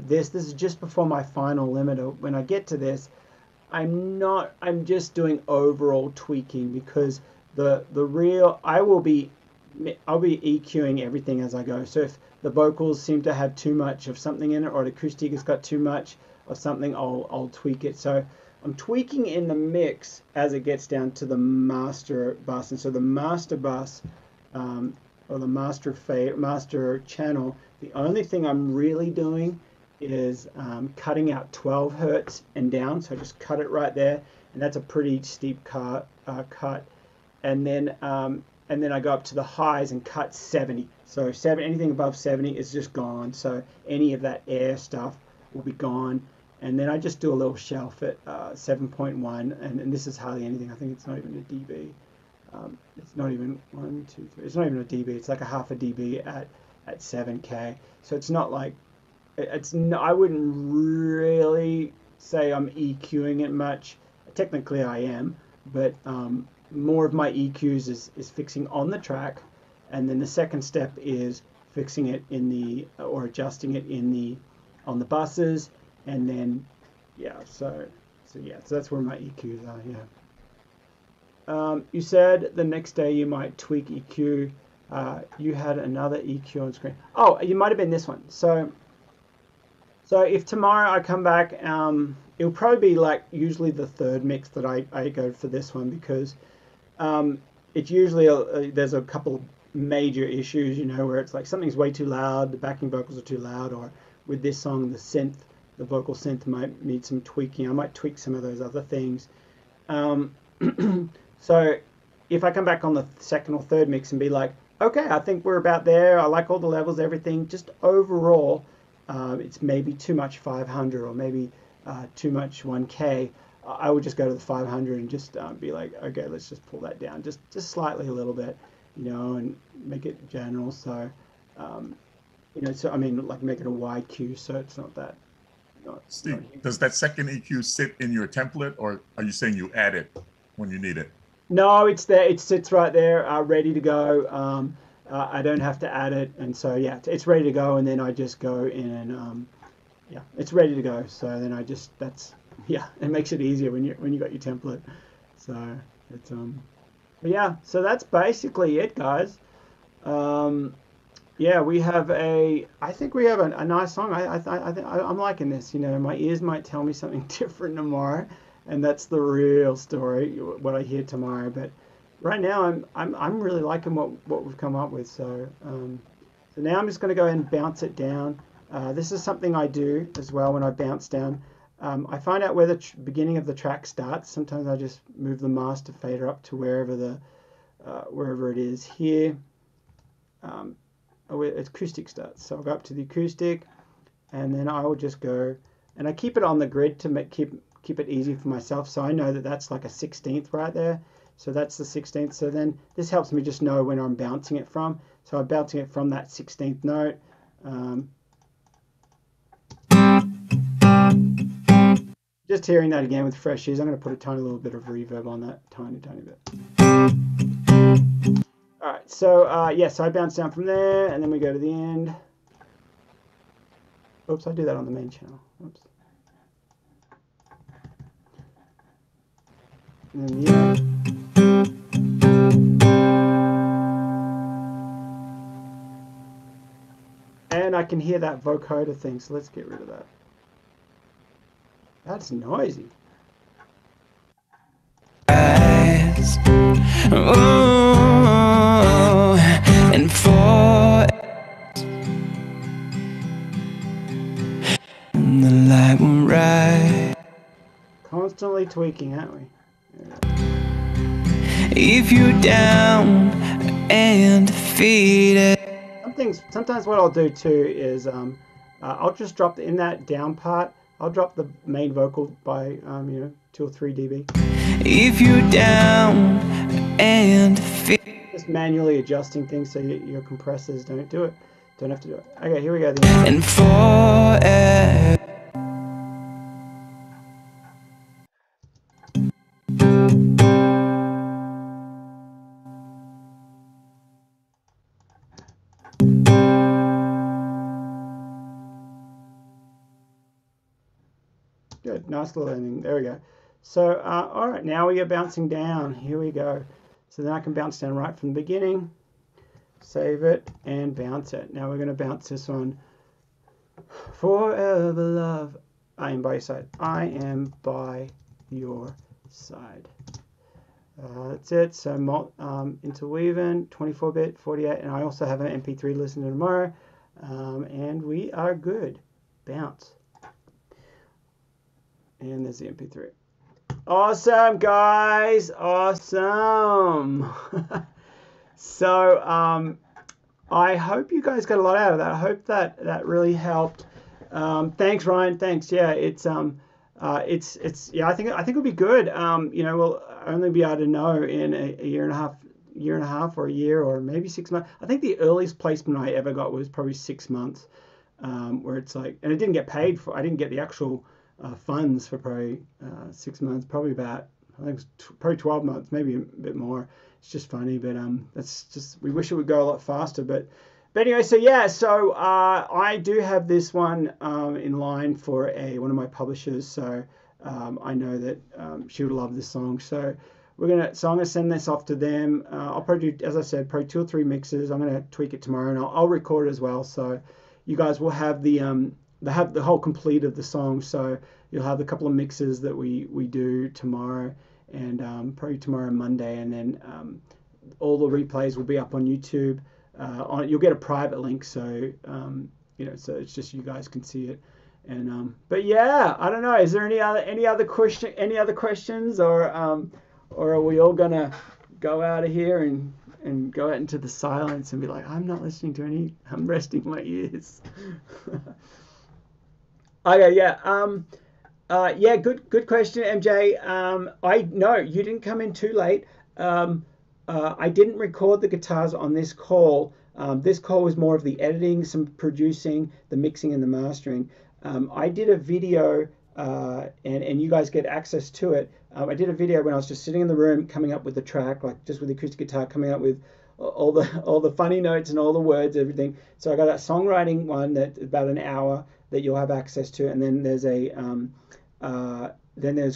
Speaker 1: this is just before my final limiter. When I get to this, I'm just doing overall tweaking, because I'll be EQing everything as I go. So if the vocals seem to have too much of something in it, or the acoustic has got too much of something, I'll tweak it. So I'm tweaking in the mix as it gets down to the master bus. And so the master bus, or the master channel, the only thing I'm really doing is cutting out 12 hertz and down. So I just cut it right there, and that's a pretty steep cut. And then I go up to the highs and cut 70. So anything above 70 is just gone. So any of that air stuff will be gone. And then I just do a little shelf at 7.1, and this is hardly anything. I think it's not even a dB. It's not even 1, 2, 3. It's not even a dB. It's like a half a dB at 7K. So it's not like I wouldn't really say I'm EQing it much. Technically I am, but more of my EQs is fixing on the track, and then the second step is fixing it or adjusting it on the buses, and then so that's where my EQs are. You said the next day you might tweak EQ. You had another EQ on screen. Oh, you might have been this one. So if tomorrow I come back, it'll probably be like usually the third mix that I go for this one, because it's usually there's a couple major issues, where it's like something's way too loud, the backing vocals are too loud, or with this song the vocal synth might need some tweaking. I might tweak some of those other things. So if I come back on the second or third mix and be like, okay, I think we're about there, I like all the levels, everything, just overall it's maybe too much 500 or maybe too much 1K, I would just go to the 500 and just be like, okay, let's just pull that down just slightly a little bit, and make it general. So so I mean, like, make it a wide Q, so it's not that.
Speaker 3: Steve, does that second EQ sit in your template, or are you saying you add it when you need it?
Speaker 1: No, it's there. It sits right there, ready to go. I don't have to add it, and so it's ready to go. And then I just go in and it's ready to go. So then I just it makes it easier when you got your template. So it's so that's basically it, guys. We have I think we have a nice song. I think I'm liking this. My ears might tell me something different tomorrow, and that's the real story, what I hear tomorrow. But right now I'm really liking what we've come up with. So so now I'm just going to go ahead and bounce it down. This is something I do as well when I bounce down. I find out where the beginning of the track starts. Sometimes I just move the master fader up to wherever it is here. Where acoustic starts. So I'll go up to the acoustic, and then I will just go, and I keep it on the grid to keep it easy for myself. So I know that that's like a 16th right there. So that's the 16th. So then this helps me just know when I'm bouncing it from. So I'm bouncing it from that 16th note. Just hearing that again with fresh ears, I'm going to put a tiny little bit of reverb on that, tiny bit. Alright, so so I bounce down from there, and then we go to the end. Oops, I do that on the main channel. Oops. And then and I can hear that vocoder thing, so let's get rid of that. That's noisy.
Speaker 2: Oh, and for the light will rise.
Speaker 1: Constantly tweaking, aren't we?
Speaker 2: If you're down and defeated.
Speaker 1: Sometimes what I'll do too is I'll just drop in that down part. I'll drop the main vocal by 2 or 3 dB.
Speaker 2: If you're down and
Speaker 1: just manually adjusting things so your compressors don't do it. Don't have to do it. Okay, here we go. The intro.
Speaker 2: And forever.
Speaker 1: Good, nice little ending. There we go. So, all right, now we are bouncing down. Here we go. So then I can bounce down right from the beginning, save it, and bounce it. Now we're going to bounce this on. Forever love, I am by your side. I am by your side. That's it. So interweaving, 24-bit, 48, and I also have an MP3 listener tomorrow. And we are good. Bounce. And there's the MP3. Awesome, guys. Awesome. So I hope you guys got a lot out of that. I hope that really helped. Thanks, Ryan. Thanks. Yeah, it's yeah. I think it'll be good. We'll only be able to know in a year and a half, or a year, or maybe 6 months. I think the earliest placement I ever got was probably 6 months, where it's like, and it didn't get paid for. I didn't get the actual funds for probably 6 months. Probably about, I think it's probably 12 months, maybe a bit more. It's just funny, but that's just, we wish it would go a lot faster. But anyway, so yeah, so I do have this one in line for one of my publishers. So I know that she would love this song. So I'm gonna send this off to them. I'll probably do, as I said, probably 2 or 3 mixes. I'm gonna tweak it tomorrow, and I'll record it as well. So you guys will have the whole complete of the song. So you'll have a couple of mixes that we do tomorrow, and probably tomorrow Monday, and then all the replays will be up on YouTube. You'll get a private link, so so it's just you guys can see it. And but yeah, I don't know. Is there any other questions, or are we all gonna go out of here and go out into the silence and be like, I'm not listening to any. I'm resting my ears. Okay, yeah. Yeah, good question, MJ. No, you didn't come in too late. I didn't record the guitars on this call. This call was more of the editing, some producing, the mixing, and the mastering. I did a video, and you guys get access to it. I did a video when I was just sitting in the room, coming up with the track, like just with the acoustic guitar, coming up with all the funny notes and all the words, everything. So I got a songwriting one that's about an hour that you'll have access to, and then there's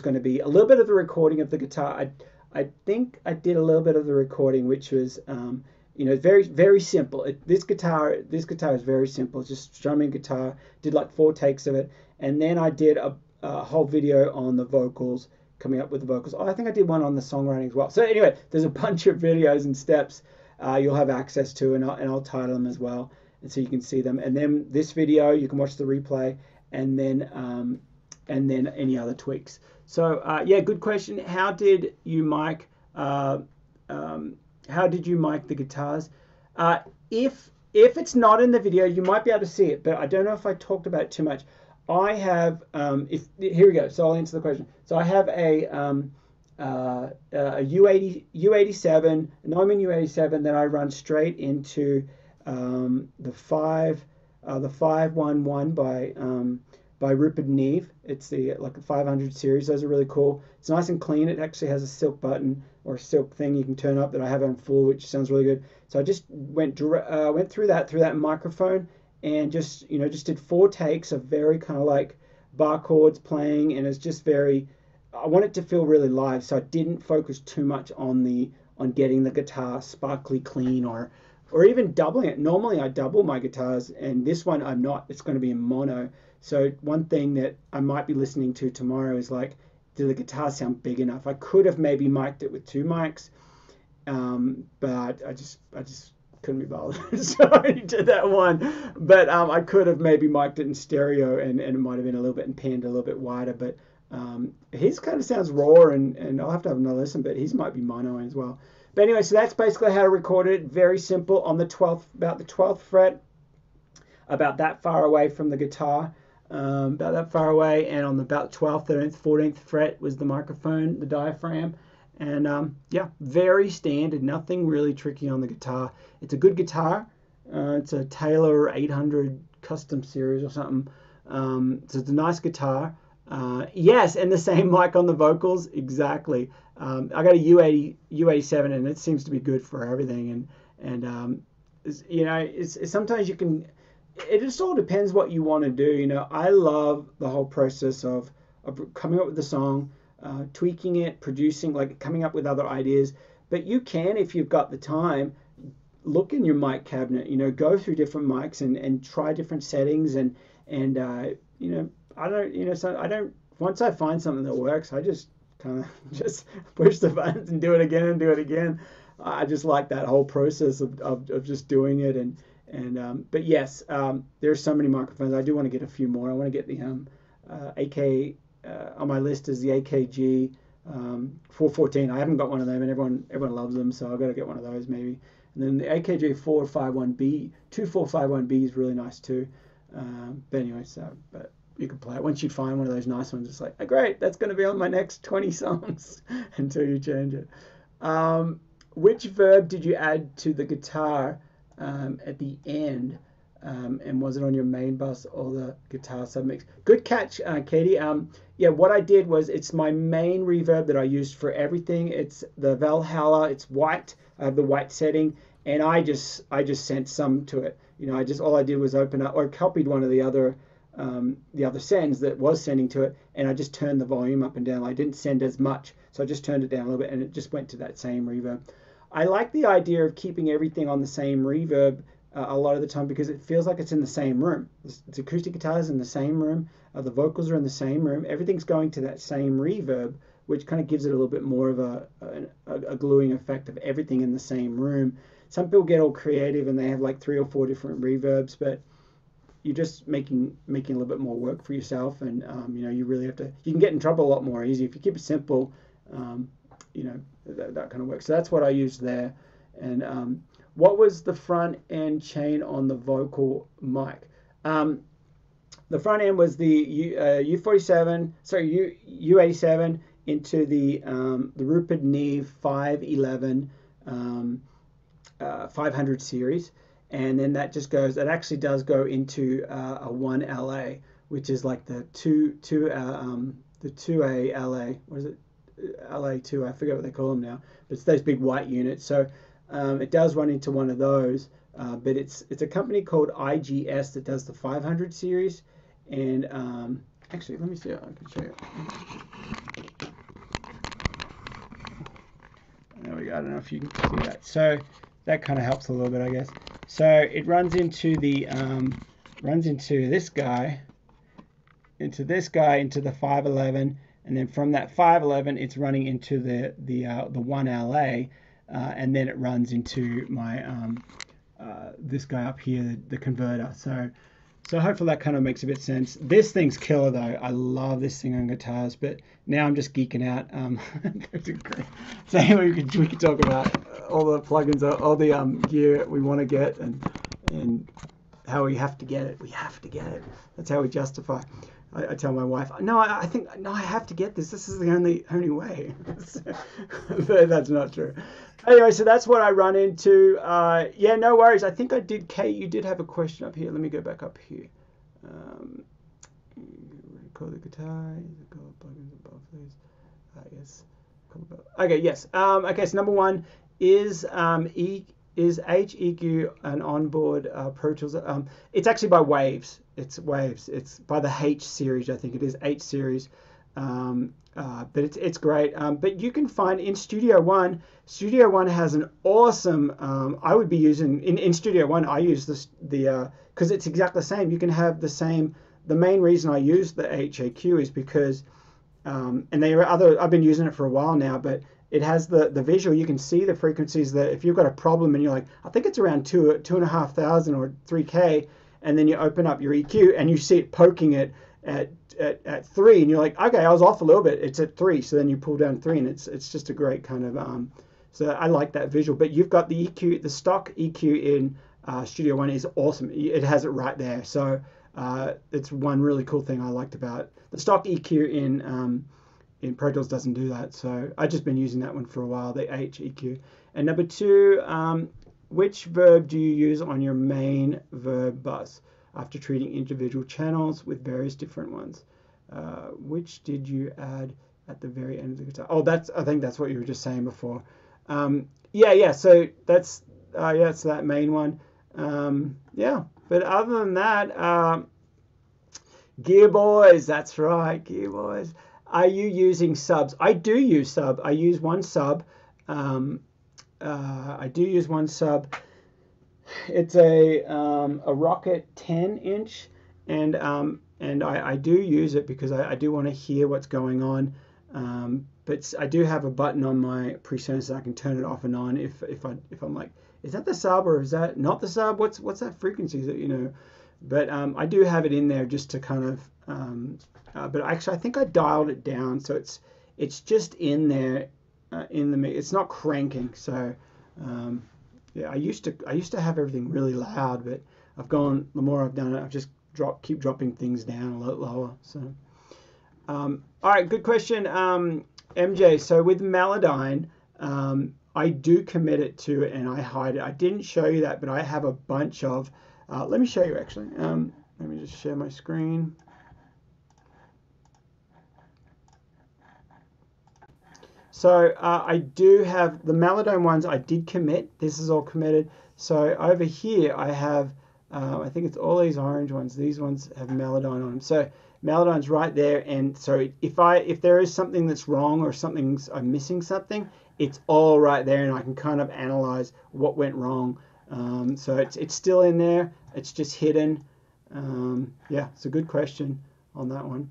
Speaker 1: going to be a little bit of the recording of the guitar. I think I did a little bit of the recording, which was very, very simple. This guitar is very simple. It's just strumming guitar. Did like 4 takes of it, and then I did a whole video on the vocals, coming up with the vocals. Oh, I think I did one on the songwriting as well. So anyway, there's a bunch of videos and steps you'll have access to, and I'll title them as well, and so you can see them. And then this video, you can watch the replay, and then any other tweaks. So yeah, good question. How did you mic? How did you mic the guitars? If it's not in the video, you might be able to see it, but I don't know if I talked about it too much. I have here we go. So I'll answer the question. So I have a U87, a Neumann U87 that I run straight into the 511 by Rupert Neve. It's the 500 series. Those are really cool. It's nice and clean. It actually has a silk button or a silk thing you can turn up that I have on full, which sounds really good. So I just went through that microphone, and just did 4 takes of very kind of like bar chords playing, and it's just very, I want it to feel really live, so I didn't focus too much on getting the guitar sparkly clean or even doubling it. Normally I double my guitars, and this one I'm not. It's going to be in mono. So one thing that I might be listening to tomorrow is like, do the guitars sound big enough? I could have maybe mic'd it with 2 mics, but I just couldn't be bothered. So I did that one. But I could have maybe mic'd it in stereo, and it might have been a little bit and panned a little bit wider. But his kind of sounds raw, and I'll have to have another listen, but his might be mono as well. But anyway, so that's basically how to record it. Very simple. On the 12th, about the 12th fret, about that far away from the guitar. About that far away, and on about 12th, 13th, 14th fret was the microphone, the diaphragm, and yeah, very standard, nothing really tricky on the guitar. It's a good guitar. It's a Taylor 800 custom series or something. So it's a nice guitar. Yes, and the same mic on the vocals, exactly. I got a U87, and it seems to be good for everything. And it's sometimes you can. It just all depends what you want to do. I love the whole process of coming up with the song, tweaking it, producing, like coming up with other ideas. But you can, if you've got the time, look in your mic cabinet. Go through different mics and try different settings and I don't. So I don't. Once I find something that works, I just kind of just push the buttons and do it again and do it again. I just like that whole process of just doing it but yes, there's so many microphones. I do want to get a few more. I want to get the AK on my list is the AKG 414. I haven't got one of them, and everyone loves them, so I've got to get one of those maybe. And then the AKG 451B 2451B is really nice too. But anyway, but you can play it. Once you find one of those nice ones, it's like, oh, great, that's going to be on my next 20 songs until you change it. Which verb did you add to the guitar at the end? And was it on your main bus or the guitar submix? Good catch, Katie. Yeah, what I did was, it's my main reverb that I used for everything. It's the Valhalla. It's white. I have the white setting, and I just sent some to it. All I did was open up or copied one of the other sends that was sending to it, and I just turned the volume up and down. I didn't send as much, so I just turned it down a little bit, and it just went to that same reverb. I like the idea of keeping everything on the same reverb a lot of the time, because it feels like it's in the same room. It's acoustic guitars in the same room, the vocals are in the same room, everything's going to that same reverb, which kind of gives it a little bit more of a gluing effect of everything in the same room. Some people get all creative and they have like 3 or 4 different reverbs, but you're just making a little bit more work for yourself, and you really have to. You can get in trouble a lot more easy if you keep it simple. That kind of works. So that's what I used there. And what was the front end chain on the vocal mic? The front end was the U47, sorry, U87 into the Rupert Neve 511 500 series, and then that just goes. It actually does go into a 1LA, which is like the 2A LA. What is it? LA2. I forget what they call them now, but it's those big white units. So it does run into one of those, but it's a company called IGS that does the 500 series. And actually, let me see if I can show you. There we go. I don't know if you can see that. So that kind of helps a little bit, I guess. So it runs into the this guy, into the 511, and then from that 511, it's running into the 1LA, and then it runs into my this guy up here, the converter. So hopefully that kind of makes a bit of sense. This thing's killer though. I love this thing on guitars, but now I'm just geeking out. So anyway, we could talk about all the plugins, all the gear we want to get, and how we have to get it. We have to get it. That's how we justify. I tell my wife, no, I have to get this. This is the only way. But that's not true. Anyway, so that's what I run into. Yeah, no worries. I think I did, Kate, you did have a question up here. Let me go back up here. Record the guitar. Plugins above, please. Yes. Okay, yes. Okay, so number one is HEQ an onboard Pro Tools. It's actually by Waves. It's Waves. It's by the H series, I think it is, H series. But it's great. But you can find in Studio One. Studio One has an awesome. I would be using in Studio One. I use because it's exactly the same. You can have the same. The main reason I use the HEQ is because, and there are other. I've been using it for a while now, but it has the visual. You can see the frequencies that if you've got a problem and you're like, I think it's around 2,500 or 3K, and then you open up your EQ and you see it poking it at 3, and you're like, okay, I was off a little bit. It's at 3, so then you pull down 3, and it's just a great kind of. So I like that visual. But you've got the EQ, the stock EQ in Studio One is awesome. It has it right there. So it's one really cool thing I liked about it. The stock EQ in Pro Tools doesn't do that, so I've just been using that one for a while, the HEQ. And number two, which verb do you use on your main verb bus after treating individual channels with various different ones? Which did you add at the very end of the guitar? Oh, I think that's what you were just saying before. Yeah. So that's it's that main one. Yeah. But other than that, Gear Boys, that's right, Gear Boys. Are you using subs? I do use sub. I use one sub. I do use one sub. It's a Rocket 10-inch, and I do use it because I do want to hear what's going on. But I do have a button on my presenter so I can turn it off and on if I'm like, is that the sub or is that not the sub? What's that frequency? That, you know. But I do have it in there just to kind of. But actually, I think I dialed it down, so it's just in there in the mix. It's not cranking. So yeah, I used to have everything really loud, but I've gone. The more I've done it, I've just keep dropping things down a lot lower. So all right, good question, MJ. So with Melodyne, I do commit it to it and I hide it. I didn't show you that, but I have a bunch of. Let me show you actually. Let me just share my screen. So I do have the Melodyne ones. I did commit. This is all committed. So over here I have, I think it's all these orange ones. These ones have Melodyne on them. So Melodyne's right there. And so if there is something that's wrong or I'm missing something, it's all right there, and I can kind of analyze what went wrong. So it's still in there. It's just hidden. Yeah, it's a good question on that one.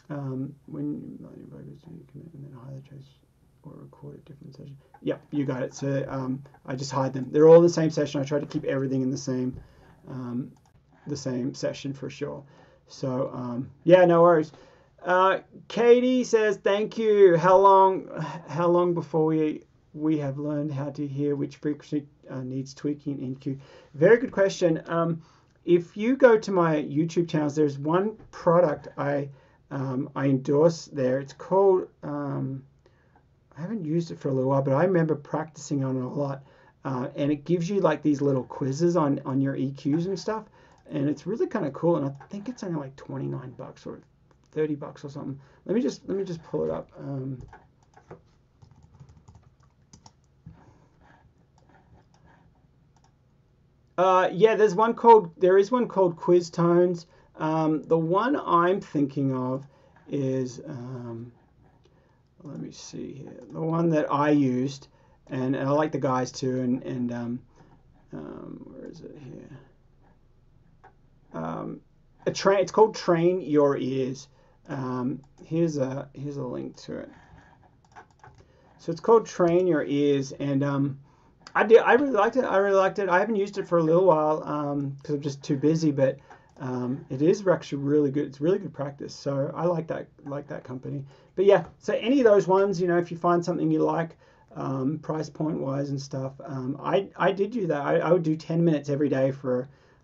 Speaker 1: When you commit and then hide the trace or record a different session. Yep, you got it. So I just hide them. They're all in the same session. I try to keep everything in the same session for sure. So yeah, no worries. Katie says thank you. How long before we have learned how to hear which frequency needs tweaking in EQ? Very good question. If you go to my YouTube channels, there's one product I endorse there. It's called, I haven't used it for a little while, but I remember practicing on it a lot. And it gives you like these little quizzes on your EQs and stuff. And it's really kind of cool. And I think it's only like $29 or $30 or something. Let me just pull it up. Yeah, there is one called Quiz Tones. The one I'm thinking of is, let me see here. The one that I used, and I like the guys too. And where is it here? It's called Train Your Ears. Here's a link to it. So it's called Train Your Ears, and I really liked it. I haven't used it for a little while because I'm just too busy, but it is actually really good. It's really good practice. So I like that company. But yeah, so any of those ones, if you find something you like, price point wise and stuff, I did do that. I would do 10 minutes every day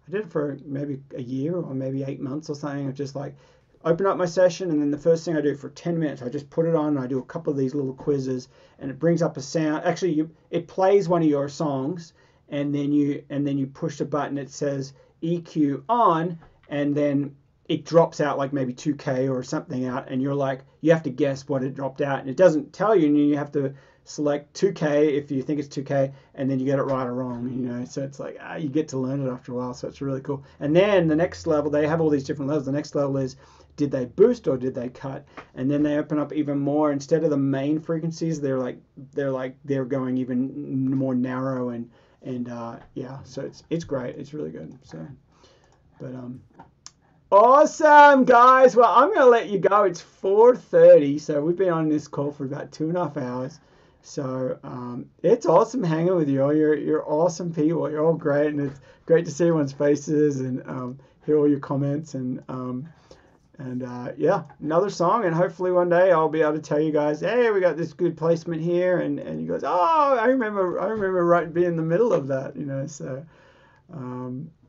Speaker 1: I did it for maybe a year or maybe 8 months or something. Of just like open up my session, and then the first thing I do for 10 minutes, I just put it on and I do a couple of these little quizzes, and it brings up a sound. Actually, it plays one of your songs, and then you push the button. It says EQ on, and then it drops out like maybe 2K or something out, and you have to guess what it dropped out, and it doesn't tell you, and you have to select 2K if you think it's 2K, and then you get it right or wrong, so it's like you get to learn it after a while, so it's really cool. And then the next level, they have all these different levels. The next level is, did they boost or did they cut? And then they open up even more. Instead of the main frequencies, they're going even more narrow, and yeah, so it's great. It's really good. So, but awesome, guys. Well, I'm gonna let you go. It's 4:30, so we've been on this call for about 2.5 hours. So it's awesome hanging with you all. You're awesome people. You're all great, and it's great to see everyone's faces and hear all your comments, and yeah, another song, and hopefully one day I'll be able to tell you guys, hey, we got this good placement here, and you guys, oh, I remember right being in the middle of that, So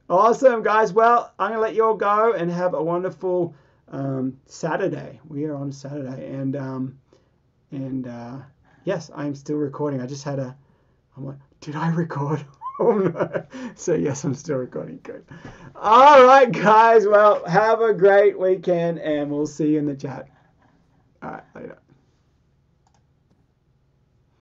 Speaker 1: awesome, guys. Well, I'm gonna let you all go and have a wonderful Saturday. We are on Saturday, and yes, I'm still recording. I'm like, did I record? Oh no. So yes, I'm still recording. Good. All right, guys. Well, have a great weekend, and we'll see you in the chat. All right, later.